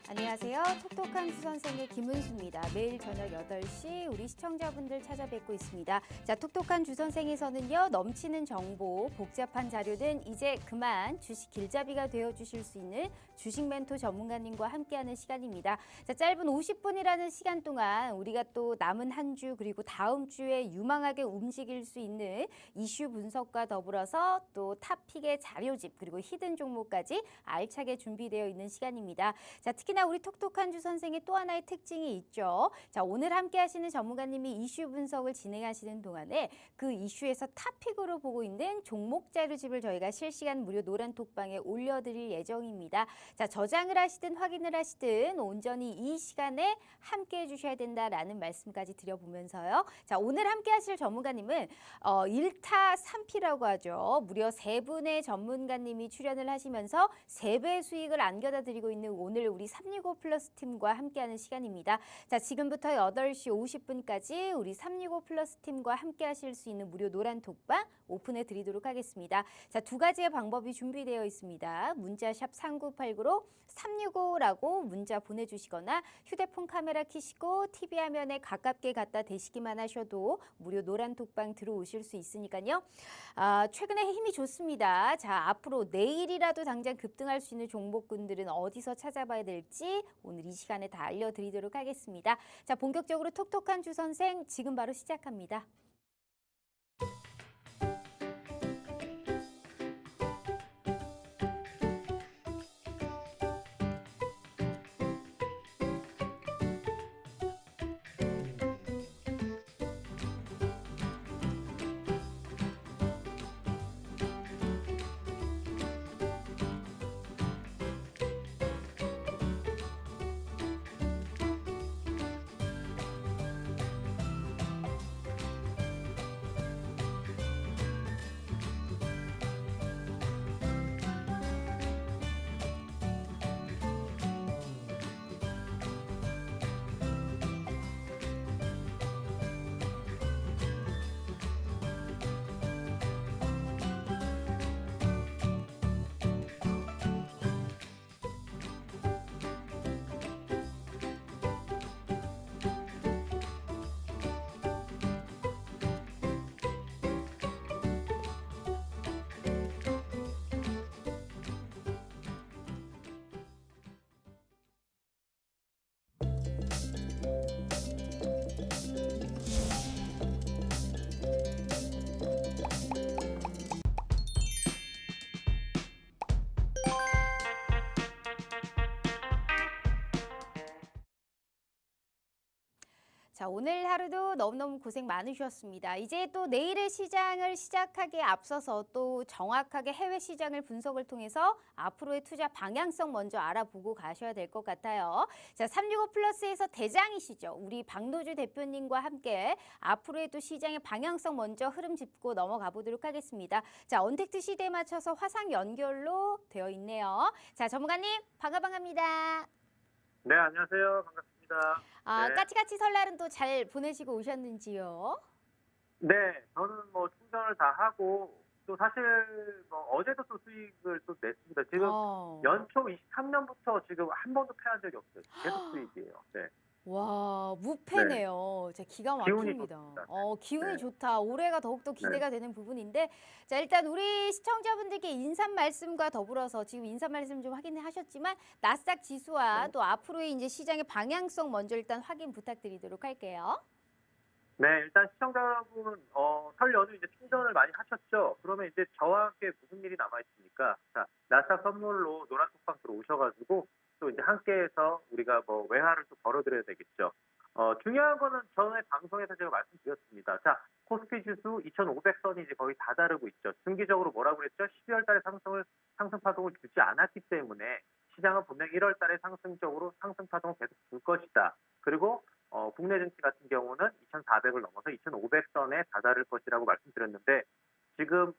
안녕하세요. 톡톡한 주 선생의 김은수입니다. 매일 저녁 8시 우리 시청자분들 찾아뵙고 있습니다. 자, 톡톡한 주 선생에서는요. 넘치는 정보, 복잡한 자료는 이제 그만 주식 길잡이가 되어주실 수 있는 주식 멘토 전문가님과 함께하는 시간입니다. 자, 짧은 50분이라는 시간 동안 우리가 또 남은 한 주 그리고 다음 주에 유망하게 움직일 수 있는 이슈 분석과 더불어서 또 탑픽의 자료집 그리고 히든 종목까지 알차게 준비되어 있는 시간입니다. 자, 특히나 우리 톡톡한 주 선생의 또 하나의 특징이 있죠. 자, 오늘 함께 하시는 전문가님이 이슈 분석을 진행하시는 동안에 그 이슈에서 탑픽으로 보고 있는 종목 자료집을 저희가 실시간 무료 노란 톡방에 올려드릴 예정입니다. 자, 저장을 하시든 확인을 하시든 온전히 이 시간에 함께 해주셔야 된다라는 말씀까지 드려보면서요. 자, 오늘 함께 하실 전문가님은 1타 3피라고 하죠. 무려 3분의 전문가님이 출연을 하시면서 3배 수익을 안겨다 드리고 있는 오늘 우리 365 플러스 팀과 함께하는 시간입니다. 자, 지금부터 8시 50분까지 우리 365 플러스 팀과 함께 하실 수 있는 무료 노란 톡방 오픈해 드리도록 하겠습니다. 자, 두 가지의 방법이 준비되어 있습니다. 문자샵 3989로 365라고 문자 보내주시거나 휴대폰 카메라 켜시고 TV 화면에 가깝게 갖다 대시기만 하셔도 무료 노란 톡방 들어오실 수 있으니까요. 최근에 힘이 좋습니다. 자, 앞으로 내일이라도 당장 급등할 수 있는 종목군들은 어디서 찾아봐야 될지 오늘 이 시간에 다 알려드리도록 하겠습니다. 자, 본격적으로 톡톡한 주 선생 지금 바로 시작합니다. 자, 오늘 하루도 너무너무 고생 많으셨습니다. 이제 또 내일의 시장을 시작하기에 앞서서 또 정확하게 해외 시장을 분석을 통해서 앞으로의 투자 방향성 먼저 알아보고 가셔야 될 것 같아요. 자, 365 플러스에서 대장이시죠. 우리 박노주 대표님과 함께 앞으로의 또 시장의 방향성 먼저 흐름 짚고 넘어가 보도록 하겠습니다. 자, 언택트 시대에 맞춰서 화상 연결로 되어 있네요. 자, 전문가님 반갑습니다. 네, 안녕하세요. 반갑습니다. 네. 까치까치 설날은 또 잘 보내시고 오셨는지요? 네, 저는 뭐 충전을 다 하고 또 사실 뭐 어제도 또 수익을 또 냈습니다. 지금 연초 23년부터 지금 한 번도 패한 적이 없어요. 계속 수익이에요. 네. 와, 무패네요. 진짜 기가 기운이 막힙니다. 좋습니다. 기운이 네. 좋다. 올해가 더욱더 기대가 되는 부분인데, 자, 일단 우리 시청자분들께 인사 말씀과 더불어서 지금 인사 말씀 좀 확인하셨지만, 나스닥 지수와 네. 또 앞으로의 이제 시장의 방향성 먼저 일단 확인 부탁드리도록 할게요. 네, 일단 시청자 여러분, 설 연휴 이제 충전을 많이 하셨죠? 그러면 이제 저와 함께 무슨 일이 남아있습니까? 자, 나스닥 선물로 노란 톡방 들어오셔가지고 또 이제 함께해서 우리가 뭐 외화를 또 벌어들여야 되겠죠. 중요한 거는 전에 방송에서 제가 말씀드렸습니다. 자, 코스피 지수 2,500선이 이제 거의 다다르고 있죠. 중기적으로 뭐라고 그랬죠? 12월 달에 상승 파동을 주지 않았기 때문에 시장은 분명 1월 달에 상승적으로 상승 파동을 계속 줄 것이다. 그리고 국내 증시 같은 경우는 2,400을 넘어서 2,500선에 다다를 것이라고 말씀드렸는데 지금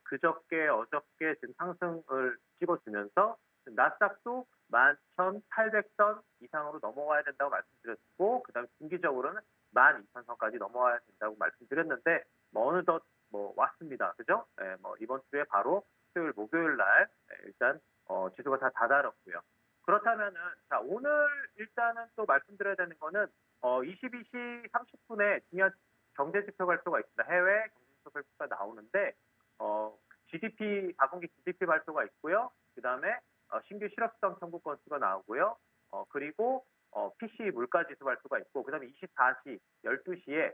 그저께 어저께 지금 상승을 찍어주면서 나스닥도 11,800선 이상으로 넘어와야 된다고 말씀드렸고 그다음에 중기적으로는 12,000선까지 넘어와야 된다고 말씀드렸는데 어느덧 왔습니다. 그죠? 네, 뭐 이번 주에 바로 수요일, 목요일 날 일단 지수가 다 다다랐고요. 그렇다면은 자 오늘 일단은 또 말씀드려야 되는 거는 22시 30분에 중요한 경제 지표 발표가 있습니다. 해외 경제 지표 발표가 나오는데 GDP 4분기 GDP 발표가 있고요. 그다음에 신규 실업수당 청구 건수가 나오고요. 그리고 PC 물가 지수 발표가 있고 그다음에 24시 12시에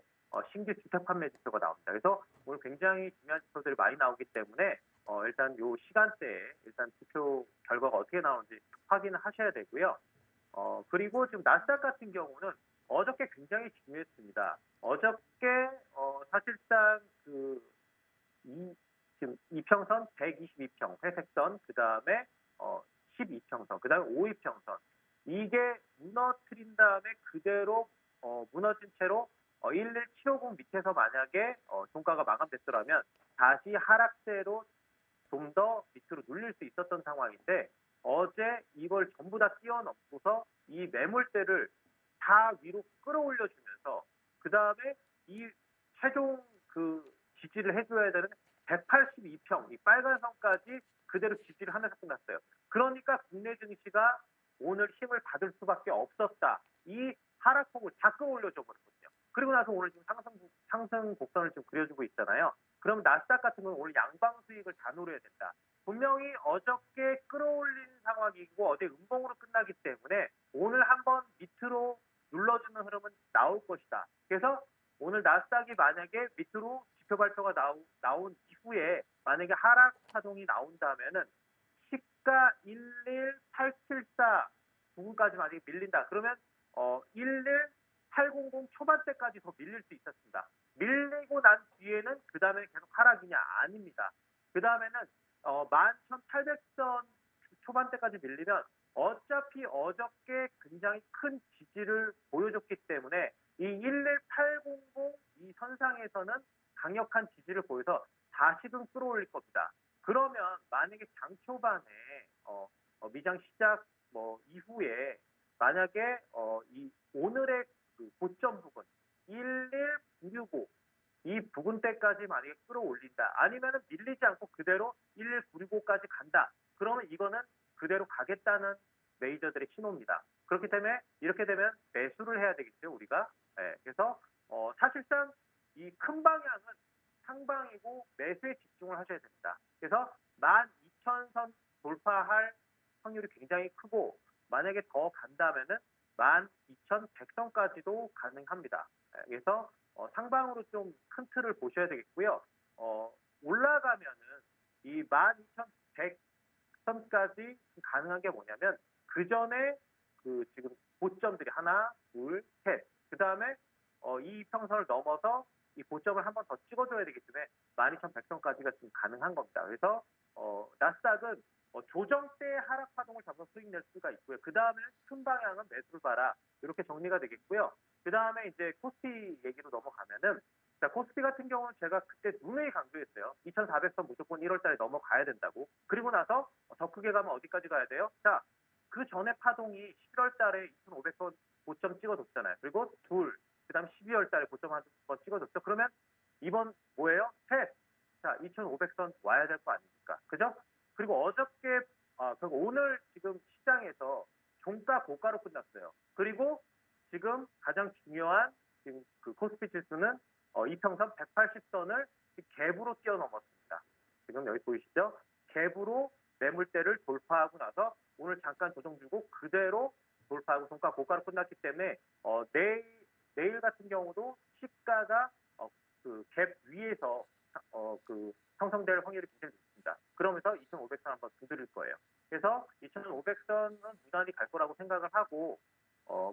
신규 주택 판매 지표가 나옵니다. 그래서 오늘 굉장히 중요한 지표들이 많이 나오기 때문에 일단 요 시간대에 일단 지표 결과가 어떻게 나오는지 확인을 하셔야 되고요. 그리고 지금 나스닥 같은 경우는 어저께 굉장히 중요했습니다. 어저께 사실상 지금 이평선 122평 회색선 그다음에 12평선 그다음에 5위평선 이게 무너뜨린 다음에 그대로 무너진 채로 11750 밑에서 만약에 종가가 마감됐더라면 다시 하락세로 좀 더 밑으로 눌릴 수 있었던 상황인데 어제 이걸 전부 다 뛰어넘고서 이 매물대를 다 위로 끌어올려주면서 그 다음에 이 최종 지지를 해줘야 되는 182평 이 빨간 선까지 그대로 지지를 하면서 끝났어요. 그러니까 국내 증시가 오늘 힘을 받을 수밖에 없었다. 이 하락폭을 다 끌어올려줘 버렸거든요. 그리고 나서 오늘 지금 상승 곡선을 좀 그려주고 있잖아요. 그럼 나스닥 같은 경우는 오늘 양방 수익을 다 노려야 된다. 분명히 어저께 끌어올린 상황이고 어제 음봉으로 끝나기 때문에 오늘 한번 밑으로 눌러주는 흐름은 나올 것이다. 그래서 오늘 나스닥이 만약에 밑으로 지표 발표가 나온 이후에 만약에 하락 파동이 나온다면은 시가 11874 부분까지 만약에 밀린다. 그러면 11800 초반대까지 더 밀릴 수 있었습니다. 밀리고 난 뒤에는 그 다음에 계속 하락이냐? 아닙니다. 그 다음에는 11800선 초반대까지 밀리면 어차피 어저께 굉장히 큰 지지를 보여줬기 때문에 이 11800 이 선상에서는 강력한 지지를 보여서 다시금 끌어올릴 겁니다. 그러면 만약에 장 초반에 미장 시작 이후에 만약에 이 오늘의 고점 부분 11965 이 부근대까지 만약에 끌어올린다. 아니면은 밀리지 않고 그대로 11965까지 간다. 그러면 이거는 그대로 가겠다는 메이저들의 신호입니다. 그렇기 때문에 이렇게 되면 매수를 해야 되겠죠, 우리가. 네, 그래서 사실상 이 큰 방향은 상방이고 매수에 집중을 하셔야 됩니다. 그래서 12,000선 돌파할 확률이 굉장히 크고 만약에 더 간다면은 12,100선까지도 가능합니다. 그래서 상방으로 좀 큰 틀을 보셔야 되겠고요. 올라가면은 이 12,100선까지 가능한 게 뭐냐면 그 전에 지금 고점들이 하나, 둘, 셋. 그 다음에 이 평선을 넘어서 이 고점을 한 번 더 찍어줘야 되기 때문에 12,100선까지가 지금 가능한 겁니다. 그래서 나스닥은 조정 때 하락 파동을 잡아서 수익 낼 수가 있고요. 그 다음에 큰 방향은 매수를 봐라. 이렇게 정리가 되겠고요. 그 다음에 이제 코스피 얘기로 넘어가면은 자, 코스피 같은 경우는 제가 그때 누누이 강조했어요. 2,400선 무조건 1월달에 넘어가야 된다고. 그리고 나서 더 크게 가면 어디까지 가야 돼요? 자, 그 전에 파동이 11월달에 2,500선 고점 찍어줬잖아요. 그리고 그 다음 12월달에 고점 한 번 찍어줬죠. 그러면 이번 뭐예요? 셋. 자, 2,500선 와야 될 거 아닙니까? 그죠? 그리고 어저께, 그리고 오늘 지금 시장에서 종가 고가로 끝났어요. 그리고 지금 가장 중요한 지금 그 코스피 지수는 이평선 180선을 갭으로 뛰어넘었습니다. 지금 여기 보이시죠? 갭으로 매물대를 돌파하고 나서 오늘 잠깐 조정 주고 그대로 돌파하고 종가 고가로 끝났기 때문에 내일 같은 경우도 시가가 그 갭 위에서 형성될 확률이 굉장히 높습니다. 그러면서 2,500선 한번 두드릴 거예요. 그래서 2,500선은 무난히 갈 거라고 생각을 하고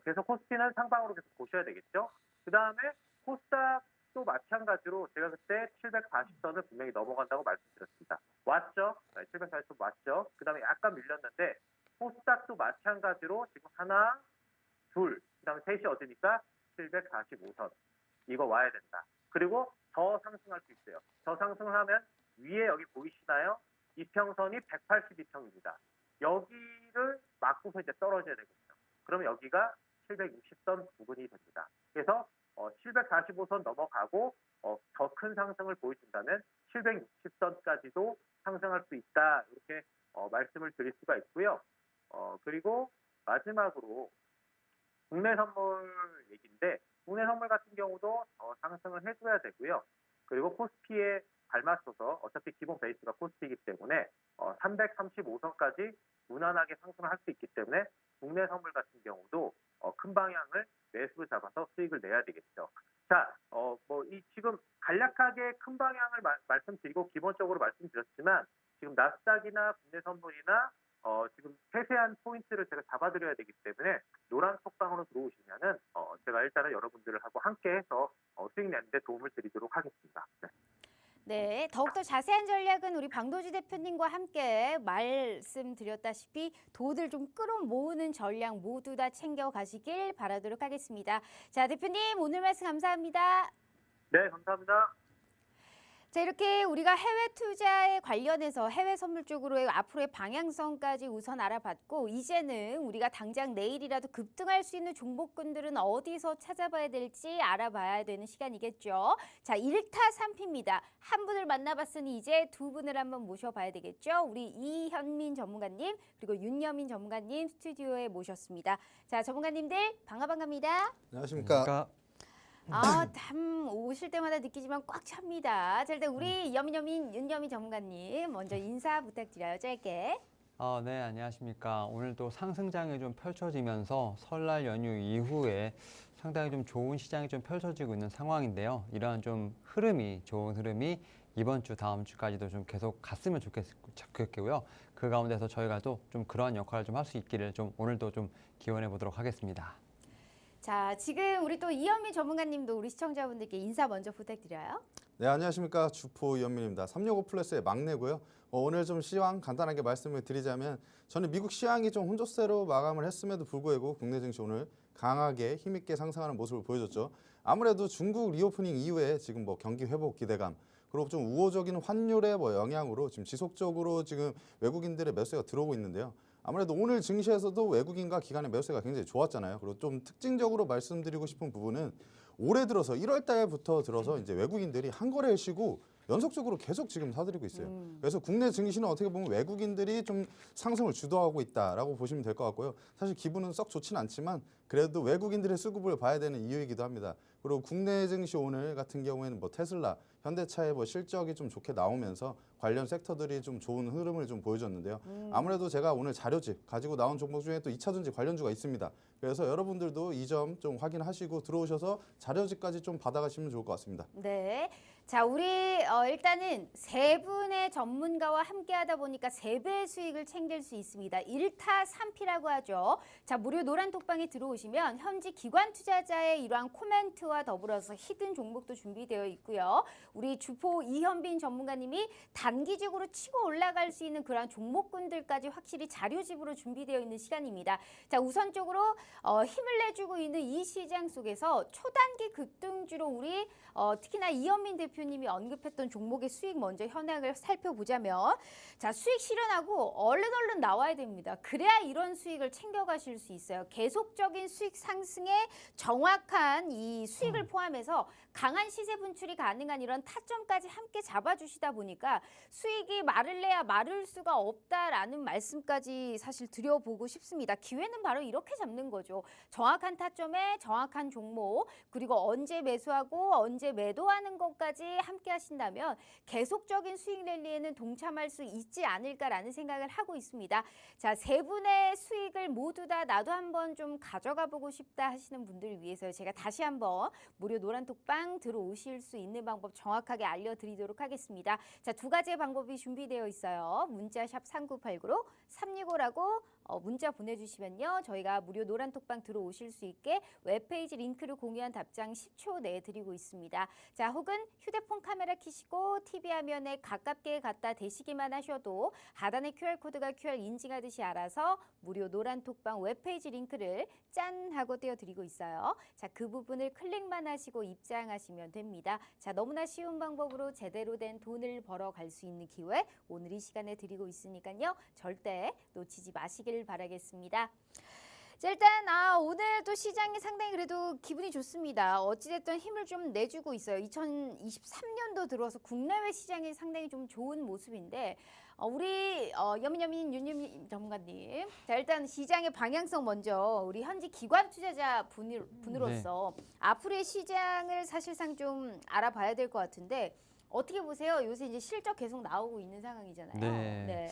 그래서 코스피는 상방으로 계속 보셔야 되겠죠. 그 다음에 코스닥도 마찬가지로 제가 그때 740선을 분명히 넘어간다고 말씀드렸습니다. 왔죠? 740선 왔죠? 그 다음에 약간 밀렸는데 코스닥도 마찬가지로 지금 하나, 둘, 그 다음에 셋이 어디니까 745선. 이거 와야 된다. 그리고 더 상승할 수 있어요. 더 상승을 하면 위에 여기 보이시나요? 이평선이 182평입니다. 여기를 막고서 이제 떨어져야 되거든요. 그러면 여기가 760선 부근이 됩니다. 그래서 745선 넘어가고 더 큰 상승을 보여준다면 760선까지도 상승할 수 있다. 이렇게 말씀을 드릴 수가 있고요. 그리고 마지막으로 국내 선물 얘기인데 국내 선물 같은 경우도 상승을 해줘야 되고요. 그리고 코스피에 발맞춰서 어차피 기본 베이스가 코스피이기 때문에 335선까지 무난하게 상승을 할 수 있기 때문에 국내 선물 같은 경우도 큰 방향을 매수를 잡아서 수익을 내야 되겠죠. 자, 지금 간략하게 큰 방향을 말씀드리고 기본적으로 말씀드렸지만 지금 나스닥이나 국내 선물이나 지금 세세한 포인트를 제가 잡아드려야 되기 때문에 노란 톡방으로 들어오시면은 제가 일단은 여러분들하고 함께해서 수익 내는데 도움을 드리도록 하겠습니다. 네. 네, 더욱더 자세한 전략은 우리 방도지 대표님과 함께 말씀드렸다시피 돈을 좀 끌어모으는 전략 모두 다 챙겨가시길 바라도록 하겠습니다. 자, 대표님 오늘 말씀 감사합니다. 네, 감사합니다. 자, 이렇게 우리가 해외 투자에 관련해서 해외 선물 쪽으로의 앞으로의 방향성까지 우선 알아봤고 이제는 우리가 당장 내일이라도 급등할 수 있는 종목군들은 어디서 찾아봐야 될지 알아봐야 되는 시간이겠죠. 자, 1타 3피입니다. 한 분을 만나봤으니 이제 두 분을 한번 모셔봐야 되겠죠. 우리 이현민 전문가님 그리고 윤여민 전문가님 스튜디오에 모셨습니다. 자, 전문가님들 반갑습니다. 안녕하십니까. 참 오실 때마다 느끼지만 꽉 찹니다. 자, 일단 우리 윤여민 전문가님 먼저 인사 부탁드려요. 짧게. 네, 안녕하십니까. 오늘도 상승장이 좀 펼쳐지면서 설날 연휴 이후에 상당히 좀 좋은 시장이 좀 펼쳐지고 있는 상황인데요. 이러한 좀 좋은 흐름이 이번 주, 다음 주까지도 좀 계속 갔으면 좋겠고요. 그 가운데서 저희가 또 좀 그러한 역할을 좀 할 수 있기를 좀 오늘도 좀 기원해 보도록 하겠습니다. 자, 지금 우리 또 이현민 전문가님도 우리 시청자분들께 인사 먼저 부탁드려요. 네, 안녕하십니까. 주포 이현민입니다. 365 플러스의 막내고요. 오늘 좀 시황 간단하게 말씀을 드리자면 저는 미국 시황이 좀 혼조세로 마감을 했음에도 불구하고 국내 증시 오늘 강하게 힘있게 상승하는 모습을 보여줬죠. 아무래도 중국 리오프닝 이후에 지금 경기 회복 기대감 그리고 좀 우호적인 환율의 영향으로 지금 지속적으로 지금 외국인들의 매수가 들어오고 있는데요. 아무래도 오늘 증시에서도 외국인과 기관의 매수가 굉장히 좋았잖아요. 그리고 좀 특징적으로 말씀드리고 싶은 부분은 올해 들어서 1월 달부터 들어서 이제 외국인들이 한 거래를 쉬고 연속적으로 계속 지금 사들이고 있어요. 그래서 국내 증시는 어떻게 보면 외국인들이 좀 상승을 주도하고 있다라고 보시면 될 것 같고요. 사실 기분은 썩 좋지는 않지만 그래도 외국인들의 수급을 봐야 되는 이유이기도 합니다. 그리고 국내 증시 오늘 같은 경우에는 테슬라, 현대차의 실적이 좀 좋게 나오면서 관련 섹터들이 좀 좋은 흐름을 좀 보여줬는데요. 아무래도 제가 오늘 자료집 가지고 나온 종목 중에 또 2차전지 관련주가 있습니다. 그래서 여러분들도 이 점 좀 확인하시고 들어오셔서 자료집까지 좀 받아가시면 좋을 것 같습니다. 네. 자, 우리 일단은 세 분의 전문가와 함께 하다 보니까 3배의 수익을 챙길 수 있습니다. 1타 3피라고 하죠. 자, 무료 노란 톡방에 들어오시면 현지 기관 투자자의 이러한 코멘트와 더불어서 히든 종목도 준비되어 있고요. 우리 주포 이현빈 전문가님이 단기적으로 치고 올라갈 수 있는 그러한 종목군들까지 확실히 자료집으로 준비되어 있는 시간입니다. 자, 우선적으로 힘을 내주고 있는 이 시장 속에서 초단기 급등주로 우리 특히나 이현민 대표님이 언급했던 종목의 수익 먼저 현황을 살펴보자면 자, 수익 실현하고 얼른 나와야 됩니다. 그래야 이런 수익을 챙겨가실 수 있어요. 계속적인 수익 상승에 정확한 이 수익을 포함해서 강한 시세 분출이 가능한 이런 타점까지 함께 잡아주시다 보니까 수익이 마를래야 마를 수가 없다라는 말씀까지 사실 드려보고 싶습니다. 기회는 바로 이렇게 잡는 거죠. 정확한 타점에 정확한 종목 그리고 언제 매수하고 언제 매도하는 것까지 함께 하신다면 계속적인 수익 랠리에는 동참할 수 있지 않을까라는 생각을 하고 있습니다. 자, 세 분의 수익을 모두 다 나도 한번 좀 가져가 보고 싶다 하시는 분들을 위해서 제가 다시 한번 무료 노란 톡방 들어오실 수 있는 방법 정확하게 알려드리도록 하겠습니다. 자, 2가지의 방법이 준비되어 있어요. 문자 샵 3989로 365라고 문자 보내주시면요. 저희가 무료 노란 톡방 들어오실 수 있게 웹페이지 링크를 공유한 답장 10초 내에 드리고 있습니다. 자, 혹은 휴대폰 카메라 켜시고 TV 화면에 가깝게 갖다 대시기만 하셔도 하단에 QR코드가 QR 인증하듯이 알아서 무료 노란 톡방 웹페이지 링크를 짠 하고 띄워드리고 있어요. 자, 그 부분을 클릭만 하시고 입장하시면 됩니다. 자, 너무나 쉬운 방법으로 제대로 된 돈을 벌어갈 수 있는 기회 오늘 이 시간에 드리고 있으니까요. 절대 놓치지 마시길 바라겠습니다. 자, 일단 오늘 또 시장이 상당히 그래도 기분이 좋습니다. 어찌됐든 힘을 좀 내주고 있어요. 2023년도 들어서 국내외 시장이 상당히 좀 좋은 모습인데 우리 여민여민 윤유민 전문가님, 자 일단 시장의 방향성 먼저 우리 현지 기관 투자자 분으로서 앞으로의 시장을 사실상 좀 알아봐야 될 것 같은데 어떻게 보세요? 요새 이제 실적 계속 나오고 있는 상황이잖아요. 네.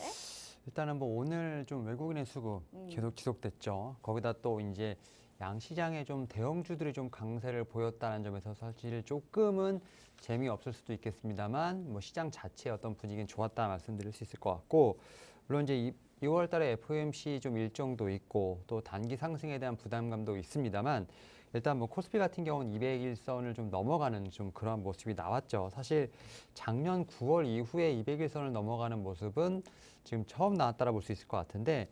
일단은 뭐 오늘 좀 외국인의 수급 계속 지속됐죠. 거기다 또 이제 양시장에 좀 대형주들이 좀 강세를 보였다는 점에서 사실 조금은 재미없을 수도 있겠습니다만 뭐 시장 자체의 어떤 분위기는 좋았다 말씀드릴 수 있을 것 같고, 물론 이제 2월 달에 FOMC 좀 일정도 있고 또 단기 상승에 대한 부담감도 있습니다만 일단 뭐 코스피 같은 경우는 200일선을 좀 넘어가는 좀 그런 모습이 나왔죠. 사실 작년 9월 이후에 200일선을 넘어가는 모습은 지금 처음 나왔다라 볼 수 있을 것 같은데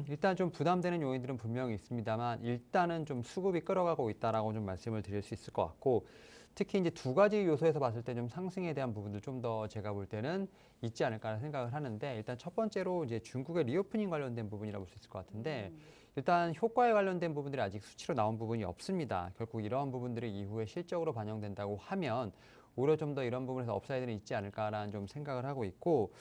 일단 좀 부담되는 요인들은 분명히 있습니다만 일단은 좀 수급이 끌어가고 있다라고 좀 말씀을 드릴 수 있을 것 같고, 특히 이제 두 가지 요소에서 봤을 때 좀 상승에 대한 부분도 좀 더 제가 볼 때는 있지 않을까 생각을 하는데, 일단 첫 번째로 이제 중국의 리오프닝 관련된 부분이라고 볼 수 있을 것 같은데 일단 효과에 관련된 부분들이 아직 수치로 나온 부분이 없습니다. 결국 이러한 부분들이 이후에 실적으로 반영된다고 하면 오히려 좀 더 이런 부분에서 업사이드는 있지 않을까라는 좀 생각을 하고 있고,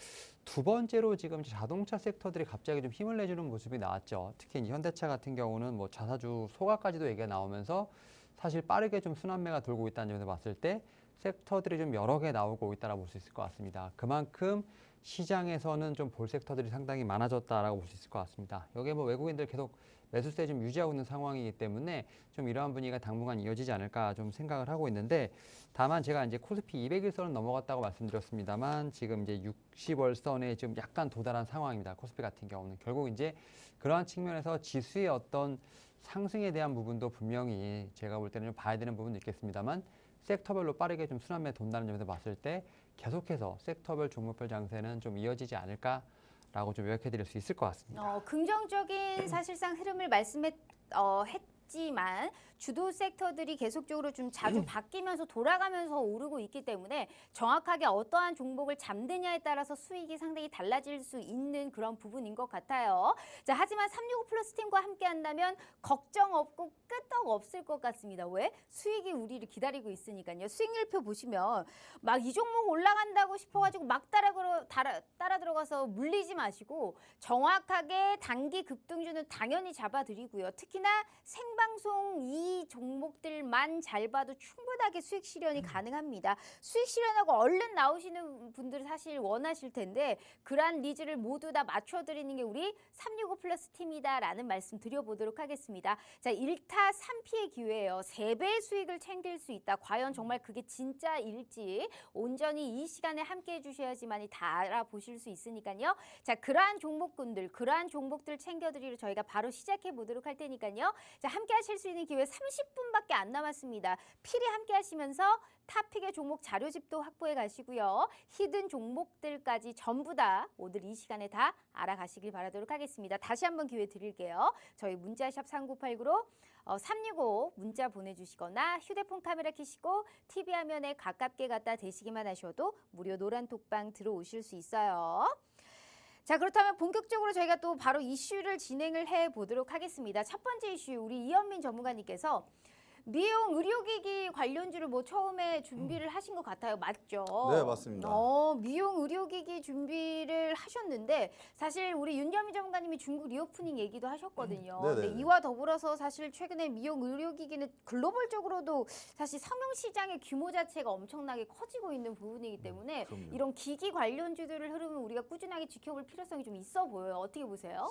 두 번째로 지금 자동차 섹터들이 갑자기 좀 힘을 내주는 모습이 나왔죠. 특히 이제 현대차 같은 경우는 뭐 자사주 소가까지도 얘기가 나오면서 사실 빠르게 좀 순환매가 돌고 있다는 점에서 봤을 때 섹터들이 좀 여러 개 나오고 있다라고 볼 수 있을 것 같습니다. 그만큼 시장에서는 좀 볼 섹터들이 상당히 많아졌다라고 볼 수 있을 것 같습니다. 여기에 뭐 외국인들 계속 매수세 좀 유지하고 있는 상황이기 때문에 좀 이러한 분위기가 당분간 이어지지 않을까 좀 생각을 하고 있는데, 다만 제가 이제 코스피 200일선은 넘어갔다고 말씀드렸습니다만 지금 이제 60월선에 좀 약간 도달한 상황입니다. 코스피 같은 경우는 결국 이제 그러한 측면에서 지수의 어떤 상승에 대한 부분도 분명히 제가 볼 때는 좀 봐야 되는 부분도 있겠습니다만 섹터별로 빠르게 좀 순환매 돈다는 점에서 봤을 때 계속해서 섹터별 종목별 장세는 좀 이어지지 않을까라고 좀 요약해 드릴 수 있을 것 같습니다. 긍정적인 사실상 흐름을 했지만 주도 섹터들이 계속적으로 좀 자주 바뀌면서 돌아가면서 오르고 있기 때문에 정확하게 어떠한 종목을 잡느냐에 따라서 수익이 상당히 달라질 수 있는 그런 부분인 것 같아요. 자, 하지만 365 플러스 팀과 함께 한다면 걱정 없고 끄떡 없을 것 같습니다. 왜? 수익이 우리를 기다리고 있으니까요. 수익률표 보시면 막 이 종목 올라간다고 싶어가지고 막 따라 들어가서 물리지 마시고 정확하게 단기 급등주는 당연히 잡아드리고요. 특히나 생방송 이 종목들만 잘 봐도 충분하게 수익 실현이 가능합니다. 수익 실현하고 얼른 나오시는 분들 사실 원하실 텐데 그러한 니즈를 모두 다 맞춰드리는 게 우리 365 플러스 팀이다라는 말씀 드려보도록 하겠습니다. 자, 1타 3피의 기회예요. 3배의 수익을 챙길 수 있다. 과연 정말 그게 진짜일지 온전히 이 시간에 함께해 주셔야지만이 다 알아보실 수 있으니까요. 자, 그러한 종목들 챙겨드리러 저희가 바로 시작해 보도록 할 테니까요. 자, 함께 하실 수 있는 기회 30분밖에 안 남았습니다. 필히 함께 하시면서 탑픽의 종목 자료집도 확보해 가시고요. 히든 종목들까지 전부 다 오늘 이 시간에 다 알아가시길 바라도록 하겠습니다. 다시 한번 기회 드릴게요. 저희 문자샵 3989로 365 문자 보내주시거나 휴대폰 카메라 켜시고 TV 화면에 가깝게 갖다 대시기만 하셔도 무료 노란 톡방 들어오실 수 있어요. 자, 그렇다면 본격적으로 저희가 또 바로 이슈를 진행을 해보도록 하겠습니다. 첫 번째 이슈, 우리 이현민 전문가님께서 미용 의료기기 관련주를 뭐 처음에 준비를 하신 것 같아요. 맞죠? 네, 맞습니다. 미용 의료기기 준비를 하셨는데 사실 우리 윤여미 전문가님이 중국 리오프닝 얘기도 하셨거든요. 네네. 근데 이와 더불어서 사실 최근에 미용 의료기기는 글로벌적으로도 사실 성형 시장의 규모 자체가 엄청나게 커지고 있는 부분이기 때문에 그럼요. 이런 기기 관련주들을 흐름을 우리가 꾸준하게 지켜볼 필요성이 좀 있어 보여요. 어떻게 보세요?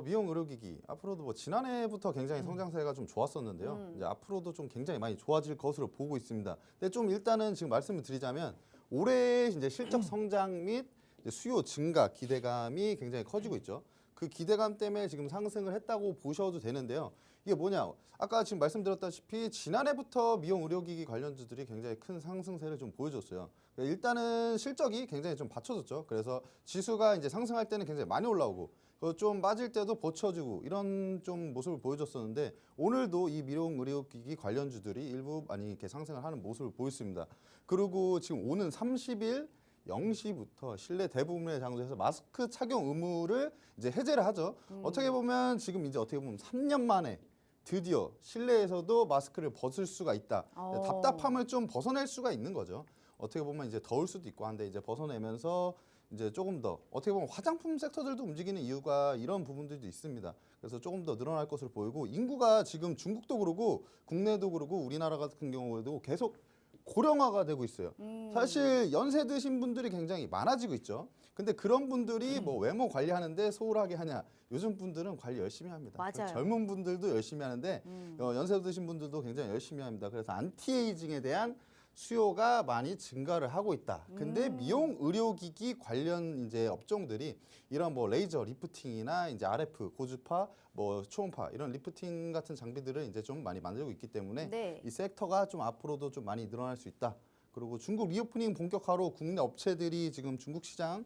미용 의료기기 앞으로도 뭐 지난해부터 굉장히 성장세가 좀 좋았었는데요. 이제 앞으로도 좀 굉장히 많이 좋아질 것으로 보고 있습니다. 근데 좀 일단은 지금 말씀을 드리자면 올해 이제 실적 성장 및 이제 수요 증가 기대감이 굉장히 커지고 있죠. 그 기대감 때문에 지금 상승을 했다고 보셔도 되는데요. 이게 뭐냐? 아까 지금 말씀드렸다시피 지난해부터 미용 의료기기 관련주들이 굉장히 큰 상승세를 좀 보여줬어요. 일단은 실적이 굉장히 좀 받쳐졌죠. 그래서 지수가 이제 상승할 때는 굉장히 많이 올라오고 좀 빠질 때도 버텨주고 이런 좀 모습을 보여줬었는데 오늘도 이 미용 의료기기 관련주들이 일부 많이 이렇게 상승을 하는 모습을 보였습니다. 그리고 지금 오는 30일 0시부터 실내 대부분의 장소에서 마스크 착용 의무를 이제 해제를 하죠. 어떻게 보면 지금 이제 어떻게 보면 3년 만에 드디어 실내에서도 마스크를 벗을 수가 있다. 답답함을 좀 벗어낼 수가 있는 거죠. 어떻게 보면 이제 더울 수도 있고 한데 이제 벗어내면서 이제 조금 더 어떻게 보면 화장품 섹터들도 움직이는 이유가 이런 부분들도 있습니다. 그래서 조금 더 늘어날 것으로 보이고 인구가 지금 중국도 그러고 국내도 그러고 우리나라 같은 경우에도 계속 고령화가 되고 있어요. 사실 연세 드신 분들이 굉장히 많아지고 있죠. 근데 그런 분들이 뭐 외모 관리하는데 소홀하게 하냐? 요즘 분들은 관리 열심히 합니다. 맞아요. 젊은 분들도 열심히 하는데 연세 드신 분들도 굉장히 열심히 합니다. 그래서 안티에이징에 대한 수요가 많이 증가를 하고 있다. 근데 미용 의료기기 관련 이제 업종들이 이런 뭐 레이저 리프팅이나 이제 RF 고주파, 뭐 초음파 이런 리프팅 같은 장비들을 이제 좀 많이 만들고 있기 때문에 네. 이 섹터가 좀 앞으로도 좀 많이 늘어날 수 있다. 그리고 중국 리오프닝 본격화로 국내 업체들이 지금 중국 시장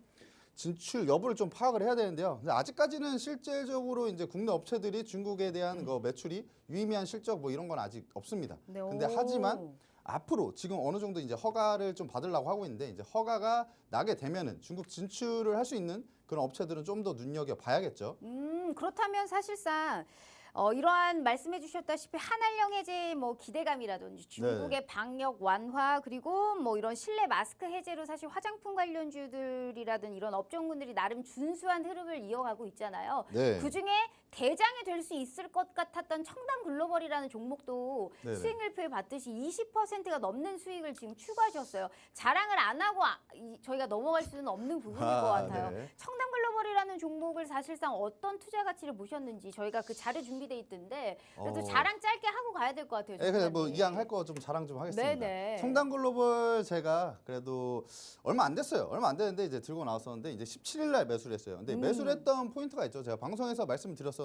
진출 여부를 좀 파악을 해야 되는데요. 근데 아직까지는 실질적으로 이제 국내 업체들이 중국에 대한 그 매출이 유의미한 실적 뭐 이런 건 아직 없습니다. 네, 근데 오. 하지만 앞으로 지금 어느 정도 이제 허가를 좀 받으려고 하고 있는데 이제 허가가 나게 되면은 중국 진출을 할 수 있는 그런 업체들은 좀 더 눈여겨 봐야겠죠. 그렇다면 사실상 이러한 말씀해 주셨다시피 한한령 해제 뭐 기대감이라든지 중국의 방역 완화 그리고 뭐 이런 실내 마스크 해제로 사실 화장품 관련주들이라든 이런 업종군들이 나름 준수한 흐름을 이어가고 있잖아요. 네. 그중에 대장이 될 수 있을 것 같았던 청담 글로벌이라는 종목도 네네. 수익률표에 봤듯이 20%가 넘는 수익을 지금 추가하셨어요. 자랑을 안 하고 저희가 넘어갈 수는 없는 부분일 것 같아요. 네. 청담 글로벌이라는 종목을 사실상 어떤 투자 가치를 보셨는지 저희가 그 자료 준비돼 있던데 그래도 자랑 짧게 하고 가야 될 것 같아요. 네, 그냥 뭐 조사님. 이왕 할 거 좀 자랑 좀 하겠습니다. 네네. 청담 글로벌 제가 그래도 얼마 안 됐어요. 얼마 안 됐는데 이제 들고 나왔었는데 이제 17일 날 매수를 했어요. 근데 매수를 했던 포인트가 있죠. 제가 방송에서 말씀을 드렸었는데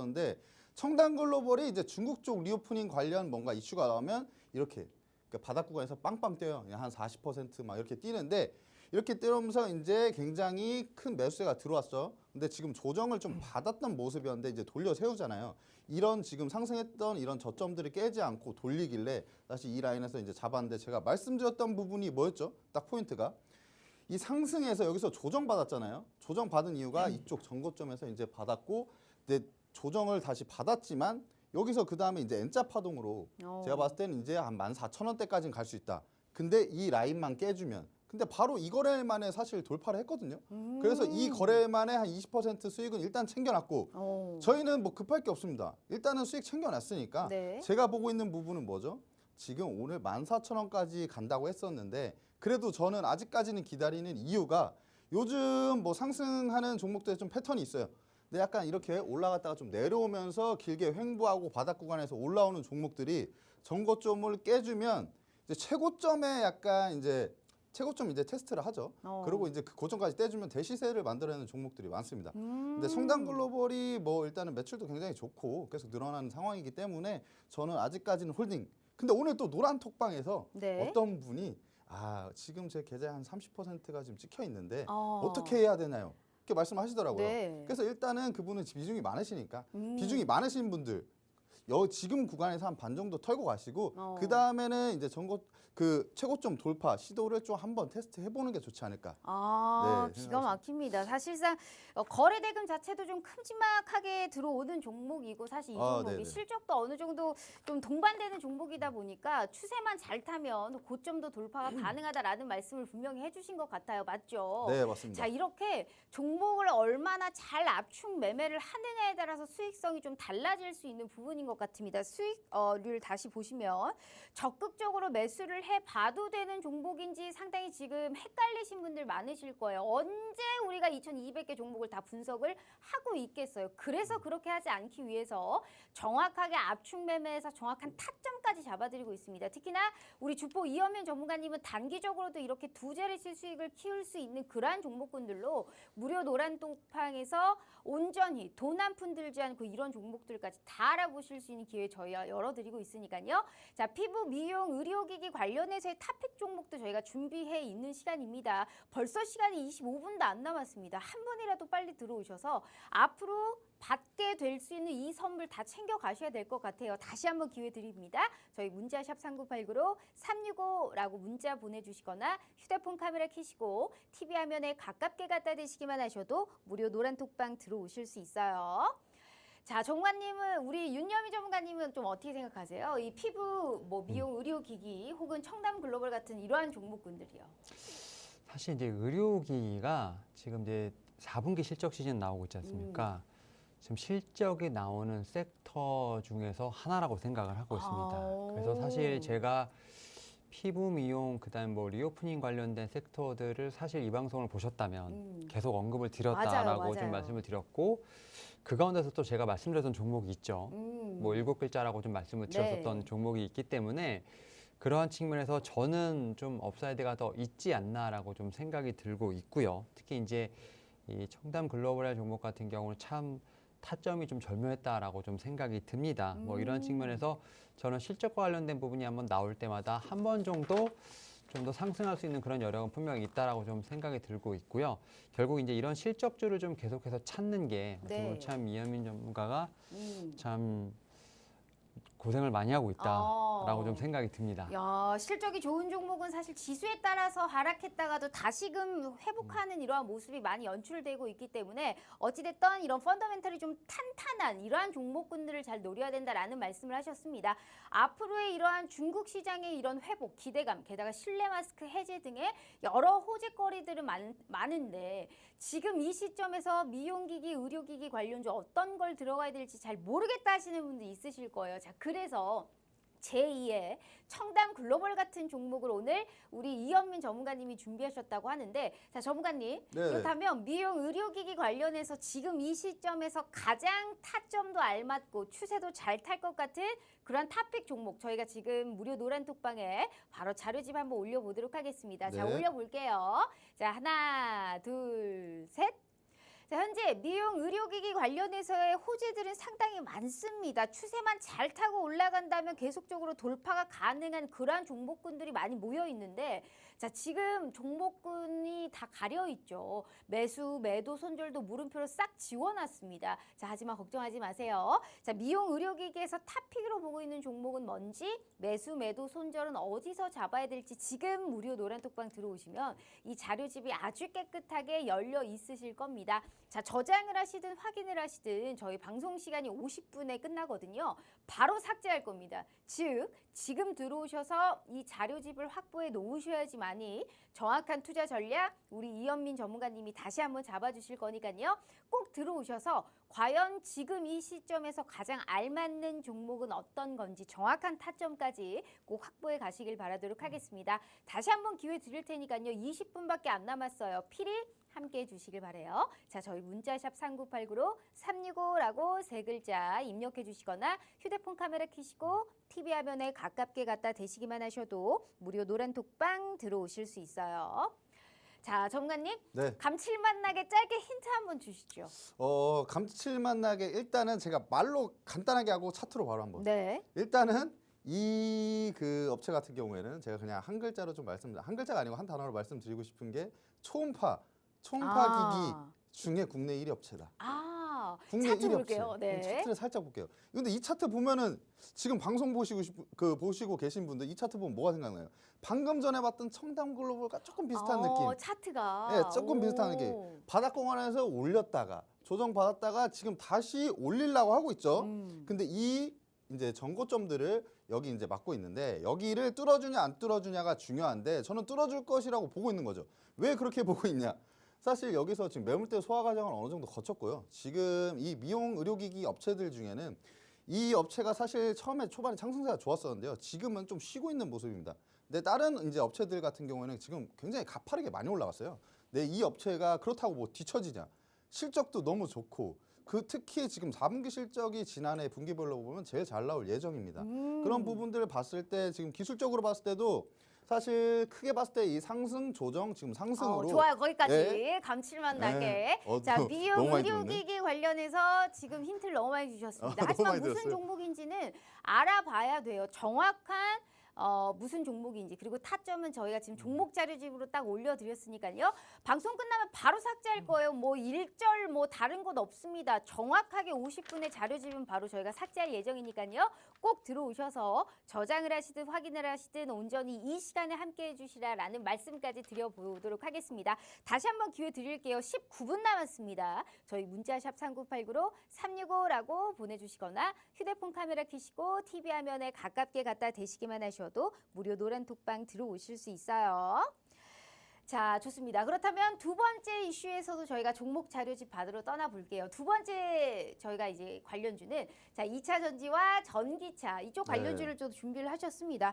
청담 글로벌이 이제 중국 쪽 리오프닝 관련 뭔가 이슈가 나오면 이렇게 그러니까 바닥 구간에서 빵빵 뛰어요. 그냥 한 40% 막 이렇게 뛰는데 이렇게 뛰면서 이제 굉장히 큰 매수세가 들어왔죠. 근데 지금 조정을 좀 받았던 모습이었는데 이제 돌려 세우잖아요. 이런 지금 상승했던 이런 저점들을 깨지 않고 돌리길래 다시 이 라인에서 이제 잡았는데 제가 말씀드렸던 부분이 뭐였죠? 딱 포인트가 이 상승에서 여기서 조정받았잖아요. 조정받은 이유가 이쪽 전고점에서 이제 받았고 근데 조정을 다시 받았지만 여기서 그 다음에 이제 N자 파동으로 제가 봤을 때는 이제 한 14,000원대까지는 갈 수 있다. 근데 이 라인만 깨주면 근데 바로 이 거래만에 사실 돌파를 했거든요. 그래서 이 거래만에 한 20% 수익은 일단 챙겨놨고 저희는 뭐 급할 게 없습니다. 일단은 수익 챙겨놨으니까 네. 제가 보고 있는 부분은 뭐죠? 지금 오늘 14,000원까지 간다고 했었는데 그래도 저는 아직까지는 기다리는 이유가 요즘 뭐 상승하는 종목들에 좀 패턴이 있어요. 근데 약간 이렇게 올라갔다가 좀 내려오면서 길게 횡보하고 바닥 구간에서 올라오는 종목들이 전고점을 깨주면 이제 최고점에 약간 이제 최고점 이제 테스트를 하죠. 그리고 이제 그 고점까지 떼주면 대시세를 만들어내는 종목들이 많습니다. 근데 청담 글로벌이 뭐 일단은 매출도 굉장히 좋고 계속 늘어나는 상황이기 때문에 저는 아직까지는 홀딩. 근데 오늘 또 노란 톡방에서 네. 어떤 분이 지금 제 계좌에 한 30%가 지금 찍혀 있는데 어떻게 해야 되나요? 이렇게 말씀하시더라고요. 네. 그래서 일단은 그분은 비중이 많으시니까 비중이 많으신 분들 지금 구간에서 한 반 정도 털고 가시고 그 다음에는 이제 그 최고점 돌파 시도를 좀 한번 테스트 해보는 게 좋지 않을까. 네, 기가 막힙니다. 사실상 거래 대금 자체도 좀 큼지막하게 들어오는 종목이고 사실 이 종목이 네네. 실적도 어느 정도 좀 동반되는 종목이다 보니까 추세만 잘 타면 고점도 돌파가 가능하다라는 말씀을 분명히 해주신 것 같아요. 맞죠? 네, 맞습니다. 자, 이렇게 종목을 얼마나 잘 압축 매매를 하느냐에 따라서 수익성이 좀 달라질 수 있는 부분인 것 같습니다. 수익률 다시 보시면 적극적으로 매수를 해봐도 되는 종목인지 상당히 지금 헷갈리신 분들 많으실 거예요. 언제 우리가 2200개 종목을 다 분석을 하고 있겠어요. 그래서 그렇게 하지 않기 위해서 정확하게 압축 매매에서 정확한 타점까지 잡아드리고 있습니다. 특히나 우리 주포 이현민 전문가님은 단기적으로도 이렇게 두 자릿수 수익을 키울 수 있는 그러한 종목군들로 무료 노란 톡방에서 온전히 돈 한 푼 들지 않고 이런 종목들까지 다 알아보실 수 있는 기회 저희가 열어드리고 있으니까요. 자, 피부, 미용, 의료기기 관련해서의 탑픽 종목도 저희가 준비해 있는 시간입니다. 벌써 시간이 25분도 안 남았습니다. 한 분이라도 빨리 들어오셔서 앞으로 받게 될 수 있는 이 선물 다 챙겨 가셔야 될 것 같아요. 다시 한번 기회 드립니다. 저희 문자샵 3989로 365라고 문자 보내주시거나 휴대폰 카메라 켜시고 TV 화면에 가깝게 갖다 대시기만 하셔도 무료 노란 톡방 들어오실 수 있어요. 자, 전문가님은 우리 윤여미 전문가님은 좀 어떻게 생각하세요? 이 피부, 뭐 미용 의료기기 혹은 청담 글로벌 같은 이러한 종목군들이요. 사실 이제 의료기기가 지금 이제 4분기 실적 시즌 나오고 있지 않습니까? 지금 실적이 나오는 섹터 중에서 하나라고 생각을 하고 있습니다. 그래서 사실 제가 피부 미용 그다음 뭐 리오프닝 관련된 섹터들을 사실 이 방송을 보셨다면 계속 언급을 드렸다라고 맞아요. 좀 말씀을 드렸고 그 가운데서 또 제가 말씀드렸던 종목이 있죠. 뭐 7글자라고 좀 말씀을 드렸었던 네. 종목이 있기 때문에 그러한 측면에서 저는 좀 업사이드가 더 있지 않나라고 좀 생각이 들고 있고요. 특히 이제 이 청담 글로벌 종목 같은 경우는 참 타점이 좀 절묘했다라고 좀 생각이 듭니다. 뭐 이런 측면에서 저는 실적과 관련된 부분이 한번 나올 때마다 한 번 정도 좀 더 상승할 수 있는 그런 여력은 분명히 있다라고 좀 생각이 들고 있고요. 결국 이제 이런 실적주를 좀 계속해서 찾는 게 네. 참 이현민 전문가가 참 고생을 많이 하고 있다라고 좀 생각이 듭니다. 야, 실적이 좋은 종목은 사실 지수에 따라서 하락했다가도 다시금 회복하는 이러한 모습이 많이 연출되고 있기 때문에 어찌됐든 이런 펀더멘털이 좀 탄탄한 이러한 종목군들을 잘 노려야 된다라는 말씀을 하셨습니다. 앞으로의 이러한 중국 시장의 이런 회복, 기대감, 게다가 실내 마스크 해제 등의 여러 호재거리들은 많은데 지금 이 시점에서 미용기기, 의료기기 관련주 어떤 걸 들어가야 될지 잘 모르겠다 하시는 분들 있으실 거예요. 자, 그래서 제2의 청담 글로벌 같은 종목을 오늘 우리 이현민 전문가님이 준비하셨다고 하는데 자, 전문가님 네. 그렇다면 미용 의료기기 관련해서 지금 이 시점에서 가장 타점도 알맞고 추세도 잘 탈 것 같은 그런 탑픽 종목 저희가 지금 무료 노란 톡방에 바로 자료집 한번 올려보도록 하겠습니다. 자, 네. 올려볼게요. 자, 하나, 둘, 셋. 자, 현재 미용 의료기기 관련해서의 호재들은 상당히 많습니다. 추세만 잘 타고 올라간다면 계속적으로 돌파가 가능한 그러한 종목군들이 많이 모여 있는데 자, 지금 종목군이 다 가려 있죠. 매수, 매도, 손절도 물음표로 싹 지워놨습니다. 자, 하지만 걱정하지 마세요. 자, 미용 의료기기에서 탑픽으로 보고 있는 종목은 뭔지 매수, 매도, 손절은 어디서 잡아야 될지 지금 무료 노란톡방 들어오시면 이 자료집이 아주 깨끗하게 열려 있으실 겁니다. 자, 저장을 하시든 확인을 하시든 저희 방송 시간이 50분에 끝나거든요. 바로 삭제할 겁니다. 즉, 지금 들어오셔서 이 자료집을 확보해 놓으셔야지만이 정확한 투자 전략 우리 이현민 전문가님이 다시 한번 잡아주실 거니까요. 꼭 들어오셔서 과연 지금 이 시점에서 가장 알맞는 종목은 어떤 건지 정확한 타점까지 꼭 확보해 가시길 바라도록 하겠습니다. 다시 한번 기회 드릴 테니까요. 20분밖에 안 남았어요. 필히 함께 해주시길 바래요. 자, 저희 문자샵 3989로 365라고 세 글자 입력해 주시거나 휴대폰 카메라 켜시고 TV 화면에 가깝게 갖다 대시기만 하셔도 무료 노란 톡방 들어오실 수 있어요. 자, 전문가님, 네. 감칠맛 나게 짧게 힌트 한번 주시죠. 감칠맛 나게 일단은 제가 말로 간단하게 하고 차트로 바로 한번. 네. 일단은 이 그 업체 같은 경우에는 제가 그냥 한 글자로 좀 한 글자가 아니고 한 단어로 말씀드리고 싶은 게 초음파 기기 중에 국내 1위 업체다. 국내 차트 1위 볼게요. 업체. 네. 차트를 살짝 볼게요. 근데 이 차트 보면은 지금 방송 보시고 계신 분들 이 차트 보면 뭐가 생각나요? 방금 전에 봤던 청담 글로벌과 조금 비슷한 느낌. 차트가. 네, 조금 비슷한 느낌. 바닥 공간에서 올렸다가 조정 받았다가 지금 다시 올리려고 하고 있죠. 근데 이 이제 전고점들을 여기 이제 막고 있는데 여기를 뚫어주냐 안 뚫어주냐가 중요한데 저는 뚫어줄 것이라고 보고 있는 거죠. 왜 그렇게 보고 있냐? 사실 여기서 지금 매물대 소화 과정을 어느 정도 거쳤고요. 지금 이 미용 의료기기 업체들 중에는 이 업체가 사실 처음에 초반에 상승세가 좋았었는데요. 지금은 좀 쉬고 있는 모습입니다. 근데 다른 이제 업체들 같은 경우에는 지금 굉장히 가파르게 많이 올라갔어요. 근데 이 업체가 그렇다고 뭐 뒤처지냐? 실적도 너무 좋고 특히 지금 4분기 실적이 지난해 분기별로 보면 제일 잘 나올 예정입니다. 그런 부분들을 봤을 때 지금 기술적으로 봤을 때도 사실 크게 봤을 때 이 상승 조정 지금 상승으로 좋아요. 거기까지 네. 감칠맛 나게. 네. 자, 너무 미용 많이 의료기기 관련해서 지금 힌트를 너무 많이 주셨습니다. 너무 하지만 많이 무슨 들었어요. 종목인지는 알아봐야 돼요. 정확한 무슨 종목인지 그리고 타점은 저희가 지금 종목 자료집으로 딱 올려드렸으니까요. 방송 끝나면 바로 삭제할 거예요. 뭐 일절 뭐 다른 것 없습니다. 정확하게 50분의 자료집은 바로 저희가 삭제할 예정이니까요. 꼭 들어오셔서 저장을 하시든 확인을 하시든 온전히 이 시간에 함께해 주시라라는 말씀까지 드려보도록 하겠습니다. 다시 한번 기회 드릴게요. 19분 남았습니다. 저희 문자샵 3989로 365라고 보내주시거나 휴대폰 카메라 켜시고 TV 화면에 가깝게 갖다 대시기만 하셔도 무료 노란 톡방 들어오실 수 있어요. 자, 좋습니다. 그렇다면 두 번째 이슈에서도 저희가 종목 자료집 받으러 떠나볼게요. 두 번째 저희가 이제 관련주는 자, 2차 전지와 전기차 이쪽 관련주를 좀 준비를 하셨습니다.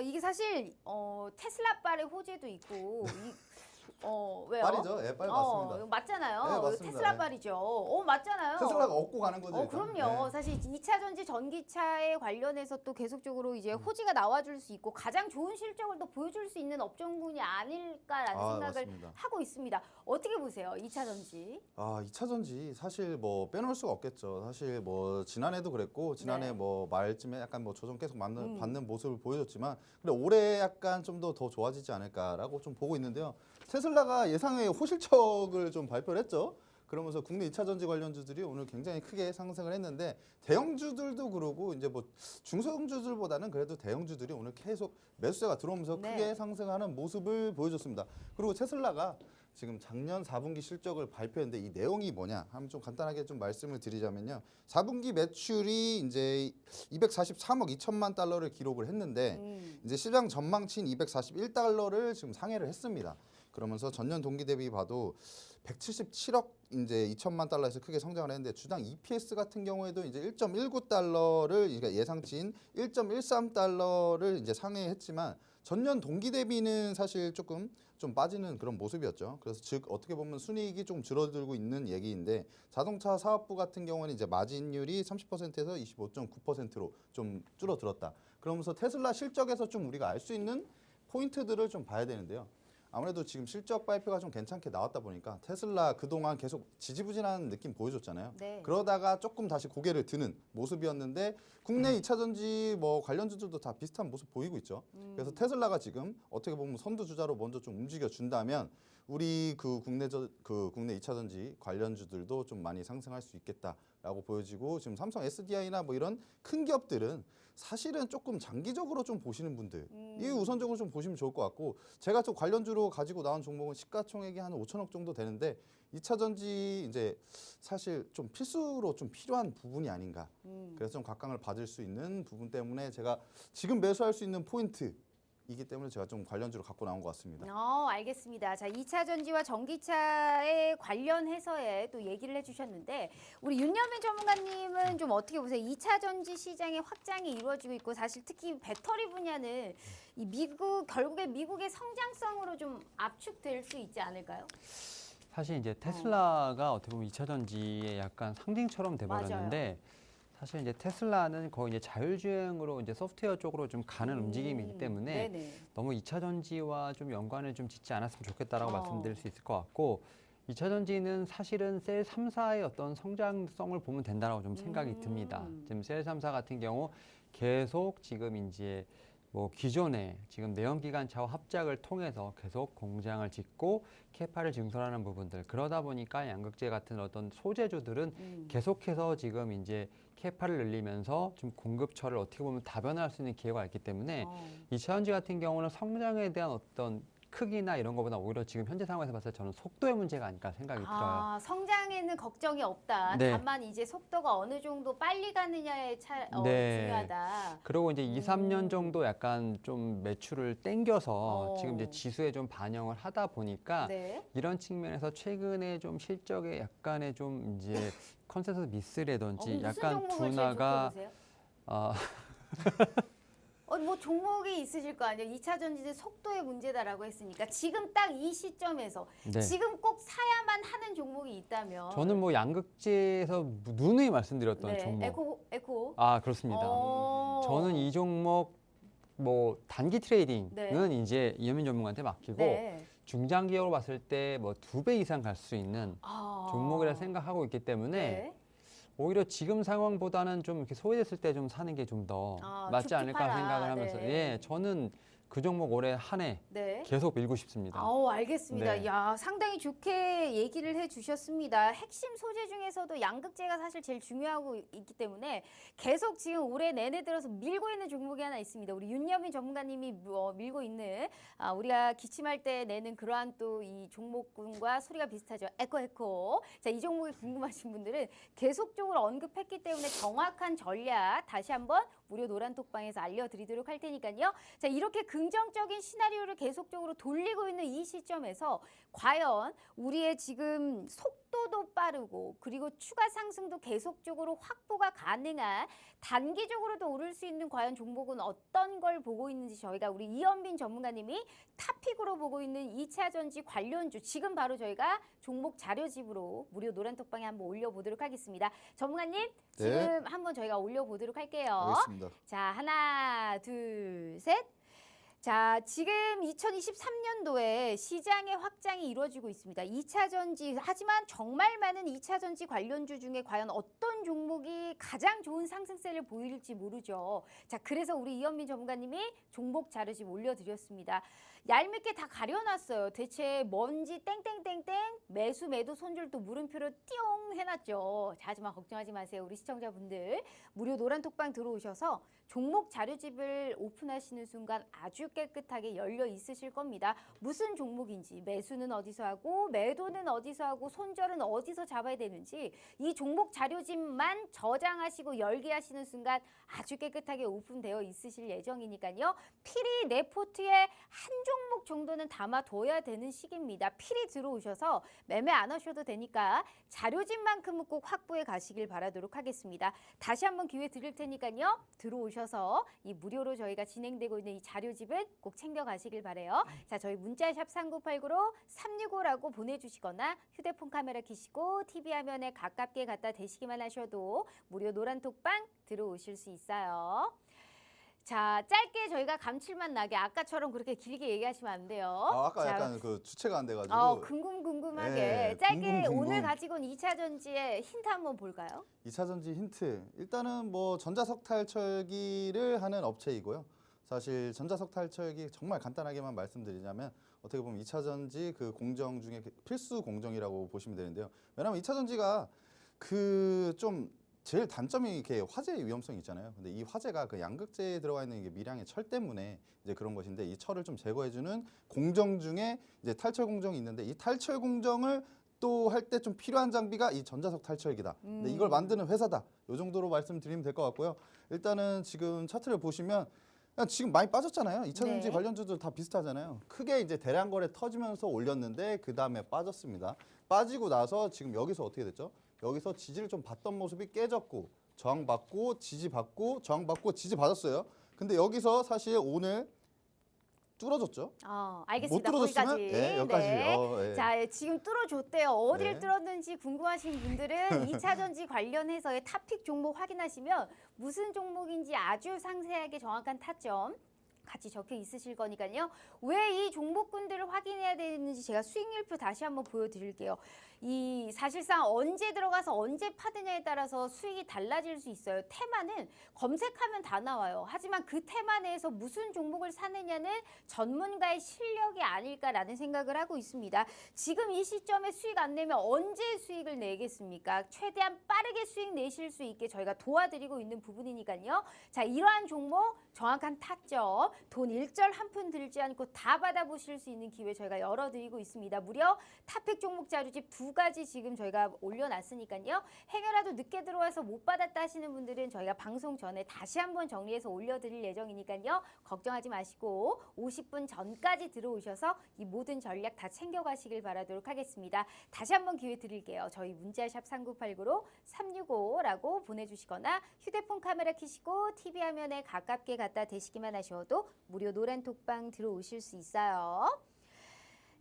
이게 사실 테슬라빨의 호재도 있고 왜요? 빨이죠. 예, 빨 맞습니다. 맞잖아요. 네, 맞습니다. 테슬라빨이죠. 맞잖아요. 테슬라가 얻고 가는 거죠. 일단. 그럼요. 네. 사실 2차 전지 전기차에 관련해서 또 계속적으로 이제 호지가 나와줄 수 있고 가장 좋은 실적을 또 보여줄 수 있는 업종군이 아닐까라는 생각을 맞습니다. 하고 있습니다. 어떻게 보세요? 2차 전지. 2차 전지 사실 뭐 빼놓을 수가 없겠죠. 사실 뭐 지난해도 그랬고 지난해 네. 뭐 말쯤에 약간 뭐 조정 계속 받는 모습을 보여줬지만 근데 올해 약간 좀 더 좋아지지 않을까라고 좀 보고 있는데요. 테슬라가 예상외의 호실적을 좀 발표를 했죠. 그러면서 국내 2차 전지 관련주들이 오늘 굉장히 크게 상승을 했는데 대형주들도 그러고 이제 뭐 중소형주들보다는 그래도 대형주들이 오늘 계속 매수세가 들어오면서 네. 크게 상승하는 모습을 보여줬습니다. 그리고 테슬라가 지금 작년 4분기 실적을 발표했는데 이 내용이 뭐냐 하면 좀 간단하게 좀 말씀을 드리자면요. 4분기 매출이 이제 243억 2천만 달러를 기록을 했는데 이제 시장 전망치인 241달러를 지금 상회를 했습니다. 그러면서 전년 동기 대비 봐도 177억 이제 2천만 달러에서 크게 성장을 했는데 주당 EPS 같은 경우에도 이제 1.19달러를 그러니까 예상치인 1.13달러를 이제 상회했지만 전년 동기 대비는 사실 조금 좀 빠지는 그런 모습이었죠. 그래서 즉 어떻게 보면 순이익이 좀 줄어들고 있는 얘기인데 자동차 사업부 같은 경우는 이제 마진율이 30%에서 25.9%로 좀 줄어들었다. 그러면서 테슬라 실적에서 좀 우리가 알 수 있는 포인트들을 좀 봐야 되는데요. 아무래도 지금 실적 발표가 좀 괜찮게 나왔다 보니까 테슬라 그동안 계속 지지부진한 느낌 보여줬잖아요. 네. 그러다가 조금 다시 고개를 드는 모습이었는데 국내 2차 전지 뭐 관련주들도 다 비슷한 모습 보이고 있죠. 그래서 테슬라가 지금 어떻게 보면 선두주자로 먼저 좀 움직여 준다면 우리 국내 2차 전지 관련주들도 좀 많이 상승할 수 있겠다라고 보여지고 지금 삼성 SDI나 뭐 이런 큰 기업들은 사실은 조금 장기적으로 좀 보시는 분들 이 우선적으로 좀 보시면 좋을 것 같고 제가 또 관련주로 가지고 나온 종목은 시가총액이 한 5천억 정도 되는데 2차 전지 이제 사실 좀 필수로 좀 필요한 부분이 아닌가. 그래서 좀 각광을 받을 수 있는 부분 때문에 제가 지금 매수할 수 있는 포인트이기 때문에 제가 좀 관련주로 갖고 나온 것 같습니다. 알겠습니다. 자, 2차 전지와 전기차에 관련해서의 또 얘기를 해주셨는데 우리 윤여민 전문가님은 좀 어떻게 보세요? 2차 전지 시장의 확장이 이루어지고 있고 사실 특히 배터리 분야는 이 결국에 미국의 성장성으로 좀 압축될 수 있지 않을까요? 사실 이제 테슬라가 어떻게 보면 2차 전지의 약간 상징처럼 돼버렸는데 사실 이제 테슬라는 거의 이제 자율주행으로 이제 소프트웨어 쪽으로 좀 가는 움직임이기 때문에 네네. 너무 2차 전지와 좀 연관을 좀 짓지 않았으면 좋겠다라고 말씀드릴 수 있을 것 같고 2차 전지는 사실은 셀 3사의 어떤 성장성을 보면 된다라고 좀 생각이 듭니다. 지금 셀 3사 같은 경우 계속 지금 이제 뭐 기존에 지금 내연기관차와 합작을 통해서 계속 공장을 짓고 캐파를 증설하는 부분들 그러다 보니까 양극재 같은 어떤 소재주들은 계속해서 지금 이제 캐파를 늘리면서 좀 공급처를 어떻게 보면 다변화할 수 있는 기회가 있기 때문에 2차 전지 같은 경우는 성장에 대한 어떤 크기나 이런 것보다 오히려 지금 현재 상황에서 봤을 때 저는 속도의 문제가 아닐까 생각이 들어요. 성장에는 걱정이 없다. 네. 다만 이제 속도가 어느 정도 빨리 가느냐에 네. 중요하다. 그리고 이제 2, 3년 정도 약간 좀 매출을 땡겨서 어. 지금 이제 지수에 좀 반영을 하다 보니까 네. 이런 측면에서 최근에 좀 실적에 약간의 좀 이제 컨센서스 미스라든지 무슨 약간 종목을 제일 좋게 둔화가 보세요? 어, 뭐 종목이 있으실 거 아니에요. 2차 전지는 속도의 문제다라고 했으니까 지금 딱 이 시점에서 네. 지금 꼭 사야만 하는 종목이 있다면 저는 뭐 양극재에서 누누이 말씀드렸던 네. 종목. 에코. 아, 그렇습니다. 저는 이 종목 뭐 단기 트레이딩은 네. 이제 이현민 전문가한테 맡기고 네. 중장기적으로 봤을 때 뭐 2배 이상 갈 수 있는 종목이라 생각하고 있기 때문에 네. 오히려 지금 상황보다는 좀 이렇게 소외됐을 때 좀 사는 게 좀 더 맞지 죽기 않을까 팔아. 생각을 하면서 네. 예, 저는 그 종목 올해 한 해 네. 계속 밀고 싶습니다. 알겠습니다. 네. 야, 상당히 좋게 얘기를 해주셨습니다. 핵심 소재 중에서도 양극재가 사실 제일 중요하고 있기 때문에 계속 지금 올해 내내 들어서 밀고 있는 종목이 하나 있습니다. 우리 윤여민 전문가님이 밀고 있는 우리가 기침할 때 내는 그러한 또 이 종목군과 소리가 비슷하죠. 에코. 자, 이 종목이 궁금하신 분들은 계속적으로 언급했기 때문에 정확한 전략 다시 한번 무료 노란톡방에서 알려드리도록 할 테니까요. 자, 이렇게 긍정적인 시나리오를 계속적으로 돌리고 있는 이 시점에서 과연 우리의 지금 속도도 빠르고 그리고 추가 상승도 계속적으로 확보가 가능한 단기적으로도 오를 수 있는 과연 종목은 어떤 걸 보고 있는지 저희가 우리 이현빈 전문가님이 탑픽으로 보고 있는 2차 전지 관련주 지금 바로 저희가 종목 자료집으로 무료 노란톡방에 한번 올려보도록 하겠습니다. 전문가님 지금 한번 저희가 올려보도록 할게요. 알겠습니다. 자, 하나, 둘, 셋. 자, 지금 2023년도에 시장의 확장이 이루어지고 있습니다. 2차 전지, 하지만 정말 많은 2차 전지 관련주 중에 과연 어떤 종목이 가장 좋은 상승세를 보일지 모르죠. 자, 그래서 우리 이현민 전문가님이 종목 자료집 올려드렸습니다. 얄밉게 다 가려놨어요. 대체 뭔지 땡땡땡땡 매수 매도 손절도 물음표로 띠용 해놨죠. 자, 하지만 걱정하지 마세요. 우리 시청자분들 무료 노란톡방 들어오셔서 종목 자료집을 오픈하시는 순간 아주 깨끗하게 열려 있으실 겁니다. 무슨 종목인지, 매수는 어디서 하고 매도는 어디서 하고 손절은 어디서 잡아야 되는지 이 종목 자료집만 저장하시고 열게 하시는 순간 아주 깨끗하게 오픈되어 있으실 예정이니까요. 필히 내 포트에 한 종목 정도는 담아둬야 되는 시기입니다. 필히 들어오셔서 매매 안 하셔도 되니까 자료집만큼은 꼭 확보해 가시길 바라도록 하겠습니다. 다시 한번 기회 드릴 테니까요. 들어오셔서 이 무료로 저희가 진행되고 있는 이 자료집은 꼭 챙겨 가시길 바래요. 자, 저희 문자샵 3989로 365라고 보내주시거나 휴대폰 카메라 켜시고 TV 화면에 가깝게 갖다 대시기만 하셔도 무료 노란톡방 들어오실 수 있어요. 자, 짧게 저희가 감칠맛 나게 아까처럼 그렇게 길게 얘기하시면 안 돼요. 아까 자, 약간 그 주체가 안 돼가지고 궁금하게 네, 짧게 궁금. 오늘 가지고 온 2차 전지의 힌트 한번 볼까요? 2차 전지 힌트. 일단은 뭐 전자석 탈철기를 하는 업체이고요. 사실 전자석 탈철기 정말 간단하게만 말씀드리자면 어떻게 보면 2차 전지 그 공정 중에 필수 공정이라고 보시면 되는데요. 왜냐하면 2차 전지가 그 좀 제일 단점이 이렇게 화재 위험성이 있잖아요. 근데 이 화재가 그 양극재에 들어가 있는 이게 미량의 철 때문에 이제 그런 것인데 이 철을 좀 제거해주는 공정 중에 이제 탈철 공정이 있는데 이 탈철 공정을 또 할 때 좀 필요한 장비가 이 전자석 탈철기다. 근데 이걸 만드는 회사다. 이 정도로 말씀드리면 될 것 같고요. 일단은 지금 차트를 보시면 그냥 지금 많이 빠졌잖아요. 2차 전지 네. 관련주도 다 비슷하잖아요. 크게 이제 대량 거래 터지면서 올렸는데 그 다음에 빠졌습니다. 빠지고 나서 지금 여기서 어떻게 됐죠? 여기서 지지를 좀 받던 모습이 깨졌고 저항받고 지지받고 저항받고 지지받았어요. 근데 여기서 사실 오늘 뚫어졌죠. 알겠습니다. 못 뚫어졌으면 거기까지. 네, 여기까지. 네. 자, 지금 뚫어줬대요. 어디를 네. 뚫었는지 궁금하신 분들은 2차 전지 관련해서의 탑픽 종목 확인하시면 무슨 종목인지 아주 상세하게 정확한 타점 같이 적혀 있으실 거니까요. 왜 이 종목군들을 확인해야 되는지 제가 수익률표 다시 한번 보여드릴게요. 이 사실상 언제 들어가서 언제 파느냐에 따라서 수익이 달라질 수 있어요. 테마는 검색하면 다 나와요. 하지만 그 테마 내에서 무슨 종목을 사느냐는 전문가의 실력이 아닐까라는 생각을 하고 있습니다. 지금 이 시점에 수익 안 내면 언제 수익을 내겠습니까? 최대한 빠르게 수익 내실 수 있게 저희가 도와드리고 있는 부분이니까요. 자, 이러한 종목 정확한 타점, 돈 일절 한 푼 들지 않고 다 받아보실 수 있는 기회 저희가 열어드리고 있습니다. 무려 탑픽 종목 자료집 2가지 지금 저희가 올려놨으니까요. 행여라도 늦게 들어와서 못 받았다 하시는 분들은 저희가 방송 전에 다시 한번 정리해서 올려드릴 예정이니까요. 걱정하지 마시고 50분 전까지 들어오셔서 이 모든 전략 다 챙겨가시길 바라도록 하겠습니다. 다시 한번 기회 드릴게요. 저희 문자샵 3989로 365라고 보내주시거나 휴대폰 카메라 켜시고 TV 화면에 가깝게 갖다 대시기만 하셔도 무료 노란 톡방 들어오실 수 있어요.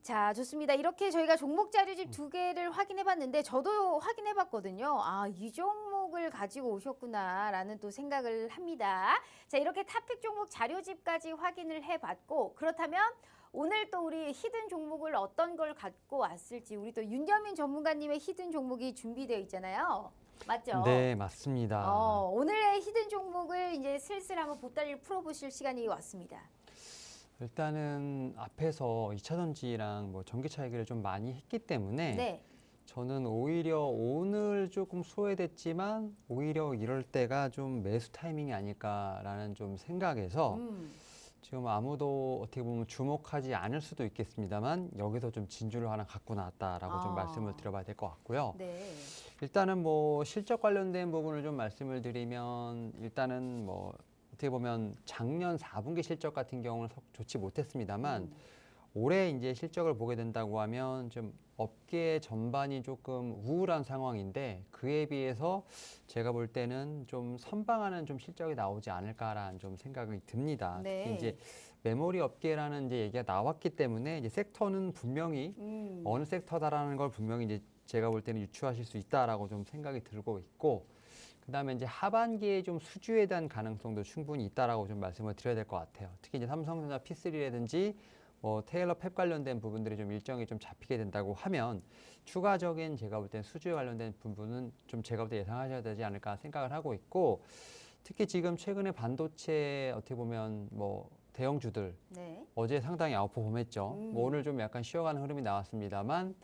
자, 좋습니다. 이렇게 저희가 종목 자료집 2개를 확인해 봤는데 저도 확인해 봤거든요. 아, 이 종목을 가지고 오셨구나라는 또 생각을 합니다. 자, 이렇게 탑픽 종목 자료집까지 확인을 해 봤고 그렇다면 오늘 또 우리 히든 종목을 어떤 걸 갖고 왔을지 우리 또 윤여민 전문가님의 히든 종목이 준비되어 있잖아요. 맞죠? 네, 맞습니다. 오늘의 히든 종목을 이제 슬슬 한번 보따리를 풀어보실 시간이 왔습니다. 일단은 앞에서 2차 전지랑 뭐 전기차 얘기를 좀 많이 했기 때문에 네. 저는 오히려 오늘 조금 소외됐지만 오히려 이럴 때가 좀 매수 타이밍이 아닐까라는 좀 생각에서 지금 아무도 어떻게 보면 주목하지 않을 수도 있겠습니다만 여기서 좀 진주를 하나 갖고 나왔다라고 좀 말씀을 드려봐야 될 것 같고요. 네. 일단은 뭐 실적 관련된 부분을 좀 말씀을 드리면 일단은 뭐 어떻게 보면 작년 4분기 실적 같은 경우는 썩 좋지 못했습니다만 올해 이제 실적을 보게 된다고 하면 좀 업계 전반이 조금 우울한 상황인데 그에 비해서 제가 볼 때는 좀 선방하는 좀 실적이 나오지 않을까라는 좀 생각이 듭니다. 네. 특히 이제 메모리 업계라는 이제 얘기가 나왔기 때문에 이제 섹터는 분명히 어느 섹터다라는 걸 분명히 이제 제가 볼 때는 유추하실 수 있다라고 좀 생각이 들고 있고 그다음에 이제 하반기에 좀 수주에 대한 가능성도 충분히 있다라고 좀 말씀을 드려야 될 것 같아요. 특히 이제 삼성전자 P3라든지 뭐 테일러 팹 관련된 부분들이 좀 일정이 좀 잡히게 된다고 하면 추가적인 제가 볼 땐 수주에 관련된 부분은 좀 제가 볼 때 예상하셔야 되지 않을까 생각을 하고 있고 특히 지금 최근에 반도체 어떻게 보면 뭐 대형주들 네. 어제 상당히 아웃퍼폼했죠. 뭐 오늘 좀 약간 쉬어가는 흐름이 나왔습니다만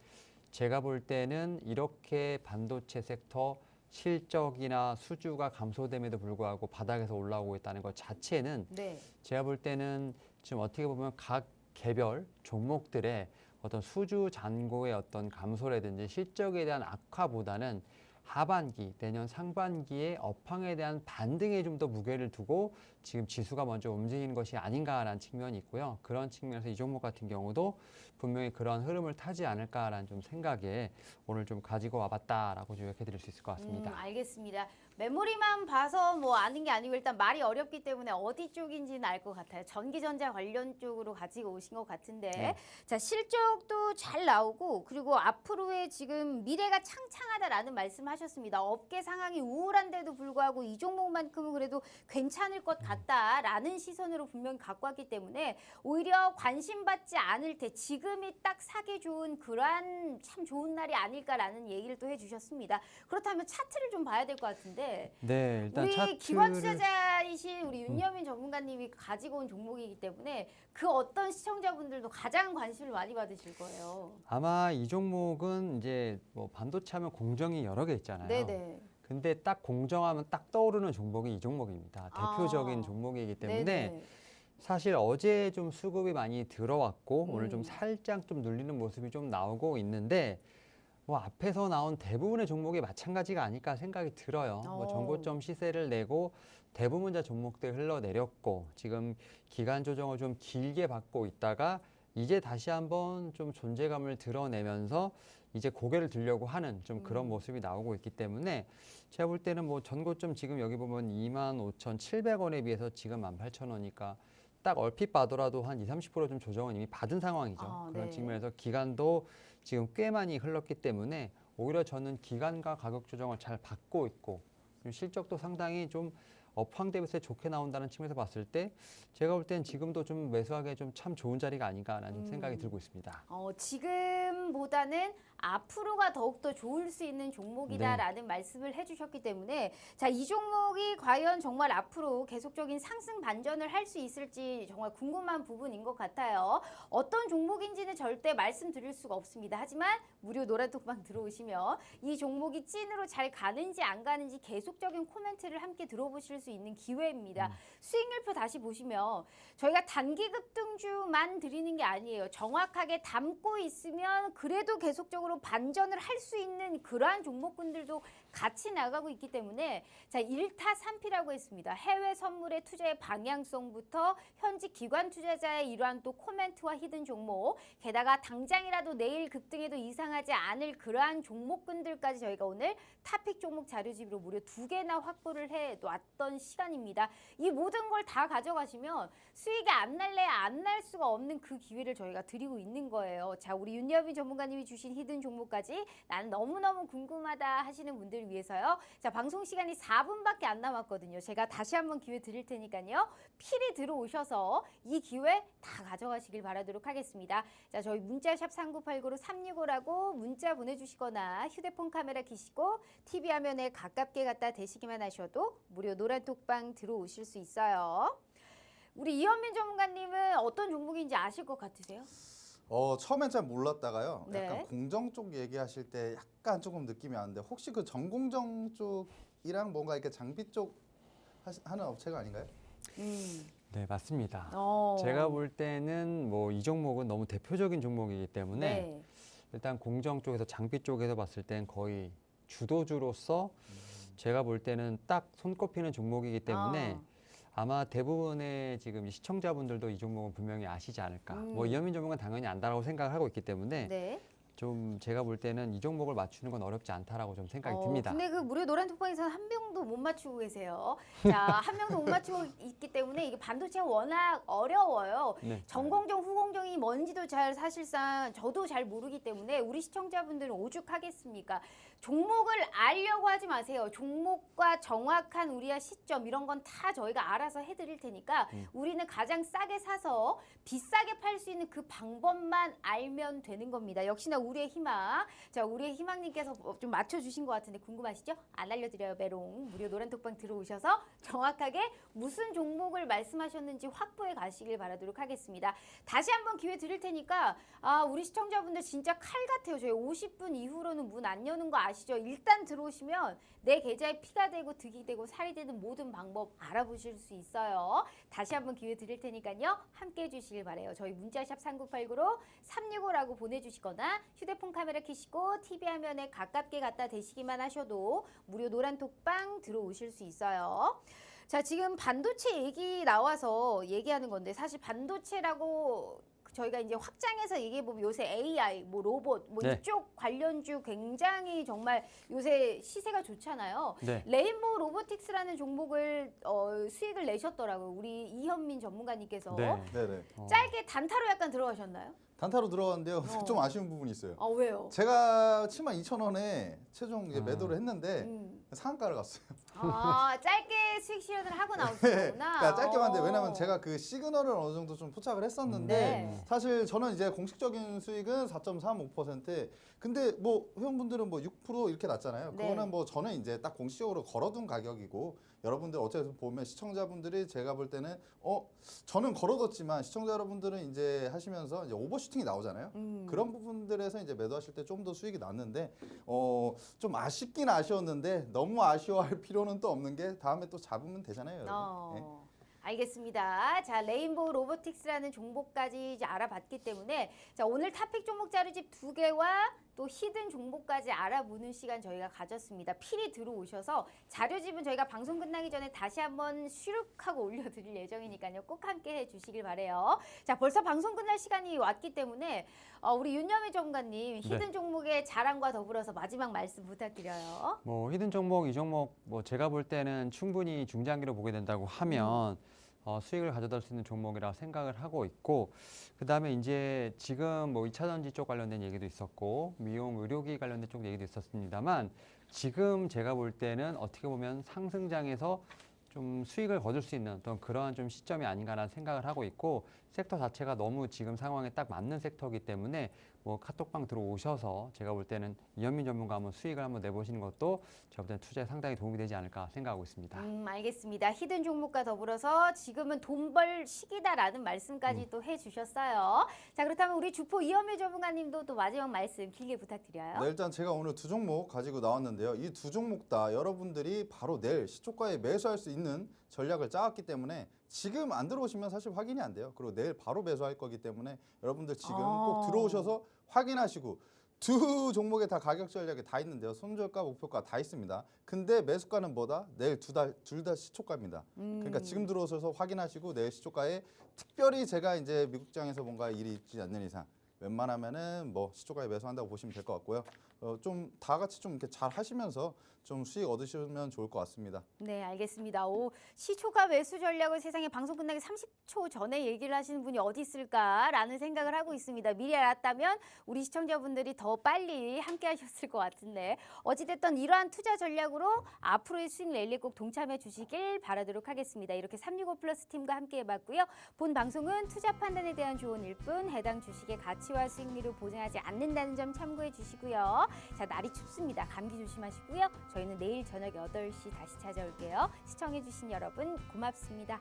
제가 볼 때는 이렇게 반도체 섹터 실적이나 수주가 감소됨에도 불구하고 바닥에서 올라오고 있다는 것 자체는 네. 제가 볼 때는 지금 어떻게 보면 각 개별 종목들의 어떤 수주 잔고의 어떤 감소라든지 실적에 대한 악화보다는 하반기 내년 상반기에 업황에 대한 반등에 좀 더 무게를 두고 지금 지수가 먼저 움직이는 것이 아닌가라는 측면이 있고요. 그런 측면에서 이 종목 같은 경우도 분명히 그런 흐름을 타지 않을까라는 좀 생각에 오늘 좀 가지고 와봤다라고 요약해 드릴 수 있을 것 같습니다. 알겠습니다. 메모리만 봐서 뭐 아는 게 아니고 일단 말이 어렵기 때문에 어디 쪽인지는 알 것 같아요. 전기전자 관련 쪽으로 가지고 오신 것 같은데 네. 자 실적도 잘 나오고 그리고 앞으로의 지금 미래가 창창하다라는 말씀하셨습니다. 업계 상황이 우울한데도 불구하고 이 종목만큼은 그래도 괜찮을 것 같다라는 시선으로 분명히 갖고 왔기 때문에 오히려 관심 받지 않을 때 지금이 딱 사기 좋은 그러한 참 좋은 날이 아닐까라는 얘기를 또 해주셨습니다. 그렇다면 차트를 좀 봐야 될 것 같은데 네, 일단 우리 기관 차트를 투자자이신 우리 윤여민 전문가님이 가지고 온 종목이기 때문에 그 어떤 시청자분들도 가장 관심을 많이 받으실 거예요. 아마 이 종목은 이제 뭐 반도체 하면 공정이 여러 개 있잖아요. 네네. 근데 딱 공정하면 딱 떠오르는 종목이 이 종목입니다. 대표적인 종목이기 때문에 네네. 사실 어제 좀 수급이 많이 들어왔고 오늘 좀 살짝 좀 눌리는 모습이 좀 나오고 있는데 뭐 앞에서 나온 대부분의 종목이 마찬가지가 아닐까 생각이 들어요. 뭐 전고점 시세를 내고 대부분 자 종목들 흘러내렸고 지금 기간 조정을 좀 길게 받고 있다가 이제 다시 한번 좀 존재감을 드러내면서 이제 고개를 들려고 하는 좀 그런 모습이 나오고 있기 때문에 제가 볼 때는 뭐 전고점 지금 여기 보면 25,700원에 비해서 지금 18,000원이니까 딱 얼핏 봐더라도 한 20-30%좀 조정은 이미 받은 상황이죠. 그런 네. 측면에서 기간도 지금 꽤 많이 흘렀기 때문에 오히려 저는 기간과 가격 조정을 잘 받고 있고 실적도 상당히 좀 업황 대비세 좋게 나온다는 측면에서 봤을 때 제가 볼 땐 지금도 좀 매수하기에 좀 참 좋은 자리가 아닌가라는 생각이 들고 있습니다. 지금보다는 앞으로가 더욱더 좋을 수 있는 종목이다라는 말씀을 해주셨기 때문에 자, 이 종목이 과연 정말 앞으로 계속적인 상승 반전을 할 수 있을지 정말 궁금한 부분인 것 같아요. 어떤 종목인지는 절대 말씀드릴 수가 없습니다. 하지만 무료 노란톡방 들어오시면 이 종목이 찐으로 잘 가는지 안 가는지 계속적인 코멘트를 함께 들어보실 수 있는 기회입니다. 수익률표 다시 보시면 저희가 단기 급등주만 드리는 게 아니에요. 정확하게 담고 있으면 그래도 계속적으로 반전을 할 수 있는 그러한 종목군들도 같이 나가고 있기 때문에 자 1타3피라고 했습니다. 해외 선물의 투자의 방향성부터 현지 기관 투자자의 이러한 또 코멘트와 히든 종목 게다가 당장이라도 내일 급등해도 이상하지 않을 그러한 종목군들까지 저희가 오늘 탑픽 종목 자료집으로 무려 2개나 확보를 해놨던 시간입니다. 이 모든 걸 다 가져가시면 수익이 안 날래야 안 날 수가 없는 그 기회를 저희가 드리고 있는 거예요. 자, 우리 윤여민 이현민 전문가님이 주신 히든 종목까지 나는 너무너무 궁금하다 하시는 분들을 위해서요. 자, 방송 시간이 4분밖에 안 남았거든요. 제가 다시 한번 기회 드릴 테니까요. 필히 들어오셔서 이 기회 다 가져가시길 바라도록 하겠습니다. 자, 저희 문자샵 3989로 365라고 문자 보내주시거나 휴대폰 카메라 켜시고 TV 화면에 가깝게 갖다 대시기만 하셔도 무료 노란 톡방 들어오실 수 있어요. 우리 이현민 전문가님은 어떤 종목인지 아실 것 같으세요? 처음엔 잘 몰랐다가요. 네. 약간 공정 쪽 얘기하실 때 약간 조금 느낌이 왔는데 혹시 그 전공정 쪽이랑 뭔가 이렇게 장비 쪽 하는 업체가 아닌가요? 네, 맞습니다. 어. 제가 볼 때는 뭐 이 종목은 너무 대표적인 종목이기 때문에 네. 일단 공정 쪽에서 장비 쪽에서 봤을 땐 거의 주도주로서 제가 볼 때는 딱 손꼽히는 종목이기 때문에 아마 대부분의 지금 시청자분들도 이 종목은 분명히 아시지 않을까. 뭐 이현민 전문가는 당연히 안다라고 생각을 하고 있기 때문에 네. 좀 제가 볼 때는 이 종목을 맞추는 건 어렵지 않다라고 좀 생각이 듭니다. 근데 그 무료 노란 톡방에서는 한 명도 못 맞추고 계세요. 자, 한 명도 못 맞추고 있기 때문에 이게 반도체가 워낙 어려워요. 네. 전공정, 후공정이 뭔지도 잘 사실상 저도 잘 모르기 때문에 우리 시청자분들은 오죽하겠습니까? 종목을 알려고 하지 마세요. 종목과 정확한 우리의 시점 이런 건 다 저희가 알아서 해드릴 테니까 우리는 가장 싸게 사서 비싸게 팔 수 있는 그 방법만 알면 되는 겁니다. 역시나 우리의 희망. 자, 우리의 희망님께서 좀 맞춰주신 것 같은데 궁금하시죠? 안 알려드려요, 메롱. 무료 노란 톡방 들어오셔서 정확하게 무슨 종목을 말씀하셨는지 확보해 가시길 바라도록 하겠습니다. 다시 한번 기회 드릴 테니까 우리 시청자분들 진짜 칼 같아요. 저희 50분 이후로는 문 안 여는 거 아시죠? 일단 들어오시면 내 계좌에 피가 되고 득이 되고 살이 되는 모든 방법 알아보실 수 있어요. 다시 한번 기회 드릴 테니까요. 함께 해주시길 바라요. 저희 문자샵 3989로 365라고 보내주시거나 휴대폰 카메라 켜시고 TV 화면에 가깝게 갖다 대시기만 하셔도 무료 노란 톡방 들어오실 수 있어요. 자, 지금 반도체 얘기 나와서 얘기하는 건데 사실 반도체라고 저희가 이제 확장해서 얘기해보면 요새 AI, 뭐 로봇, 뭐 네. 이쪽 관련주 굉장히 정말 요새 시세가 좋잖아요. 네. 레인보우 로보틱스라는 종목을 수익을 내셨더라고요. 우리 이현민 전문가님께서. 네. 네네. 짧게 단타로 약간 들어가셨나요? 단타로 들어갔는데요. 좀 아쉬운 부분이 있어요. 왜요? 제가 72,000원에 최종 이제 매도를 했는데 음. 상한가를 갔어요. 짧게 수익 실현을 하고 나오신 네, 거구나. 그러니까 짧게 봤는데 왜냐면 제가 그 시그널을 어느 정도 좀 포착을 했었는데 네. 사실 저는 이제 공식적인 수익은 4.35%. 근데 뭐 회원분들은 뭐 6% 이렇게 났잖아요. 네. 그거는 뭐 저는 이제 딱 공식적으로 걸어둔 가격이고 여러분들 어쨌든 보면 시청자분들이 제가 볼 때는 저는 걸어뒀지만 시청자 여러분들은 이제 하시면서 이제 오버슈팅이 나오잖아요. 그런 부분들에서 이제 매도하실 때 좀 더 수익이 났는데 좀 아쉽긴 아쉬웠는데 너무 아쉬워할 필요는 또 없는 게 다음에 또 잡으면 되잖아요. 여러분. 네. 알겠습니다. 자, 레인보우 로보틱스라는 종목까지 이제 알아봤기 때문에 자, 오늘 탑픽 종목 자료집 2개와 또 히든 종목까지 알아보는 시간 저희가 가졌습니다. 필히 들어오셔서 자료집은 저희가 방송 끝나기 전에 다시 한번 슈룩하고 올려드릴 예정이니까요. 꼭 함께 해주시길 바래요. 자, 벌써 방송 끝날 시간이 왔기 때문에 우리 윤여미 전문가님 히든 종목의 자랑과 더불어서 마지막 말씀 부탁드려요. 뭐 히든 종목, 이 종목 뭐 제가 볼 때는 충분히 중장기로 보게 된다고 하면 수익을 가져다 줄 수 있는 종목이라고 생각을 하고 있고 그다음에 이제 지금 뭐 2차 전지 쪽 관련된 얘기도 있었고 미용 의료기 관련된 쪽 얘기도 있었습니다만 지금 제가 볼 때는 어떻게 보면 상승장에서 좀 수익을 거둘 수 있는 어떤 그러한 좀 시점이 아닌가라는 생각을 하고 있고 섹터 자체가 너무 지금 상황에 딱 맞는 섹터이기 때문에 뭐 카톡방 들어오셔서 제가 볼 때는 이현민 전문가 한번 수익을 한번 내보시는 것도 제가 볼 때는 투자에 상당히 도움이 되지 않을까 생각하고 있습니다. 알겠습니다. 히든 종목과 더불어서 지금은 돈 벌 시기다라는 말씀까지 또 해주셨어요. 자, 그렇다면 우리 주포 이현민 전문가님도 또 마지막 말씀 길게 부탁드려요. 네, 일단 제가 오늘 두 종목 가지고 나왔는데요. 이 두 종목 다 여러분들이 바로 내일 시초가에 매수할 수 있는 전략을 짜왔기 때문에 지금 안 들어오시면 사실 확인이 안 돼요. 그리고 내일 바로 매수할 거기 때문에 여러분들 지금 꼭 들어오셔서 확인하시고 두 종목에 다 가격 전략이 다 있는데요. 손절가, 목표가 다 있습니다. 근데 매수가는 뭐다? 내일 둘 다 시초가입니다. 그러니까 지금 들어오셔서 확인하시고 내일 시초가에 특별히 제가 이제 미국장에서 뭔가 일이 있지 않는 이상 웬만하면은 뭐 시초가에 매수한다고 보시면 될 것 같고요. 좀 다 같이 좀 이렇게 잘 하시면서 좀 수익 얻으시면 좋을 것 같습니다. 네, 알겠습니다. 시초가 매수 전략을 세상에 방송 끝나기 30초 전에 얘기를 하시는 분이 어디 있을까라는 생각을 하고 있습니다. 미리 알았다면 우리 시청자분들이 더 빨리 함께 하셨을 것 같은데 어찌됐든 이러한 투자 전략으로 앞으로의 수익 랠리에 꼭 동참해 주시길 바라도록 하겠습니다. 이렇게 365 플러스 팀과 함께 해봤고요. 본 방송은 투자 판단에 대한 조언일 뿐 해당 주식의 가치와 수익률을 보장하지 않는다는 점 참고해 주시고요. 자, 날이 춥습니다. 감기 조심하시고요. 저희는 내일 저녁 8시 다시 찾아올게요. 시청해 주신 여러분 고맙습니다.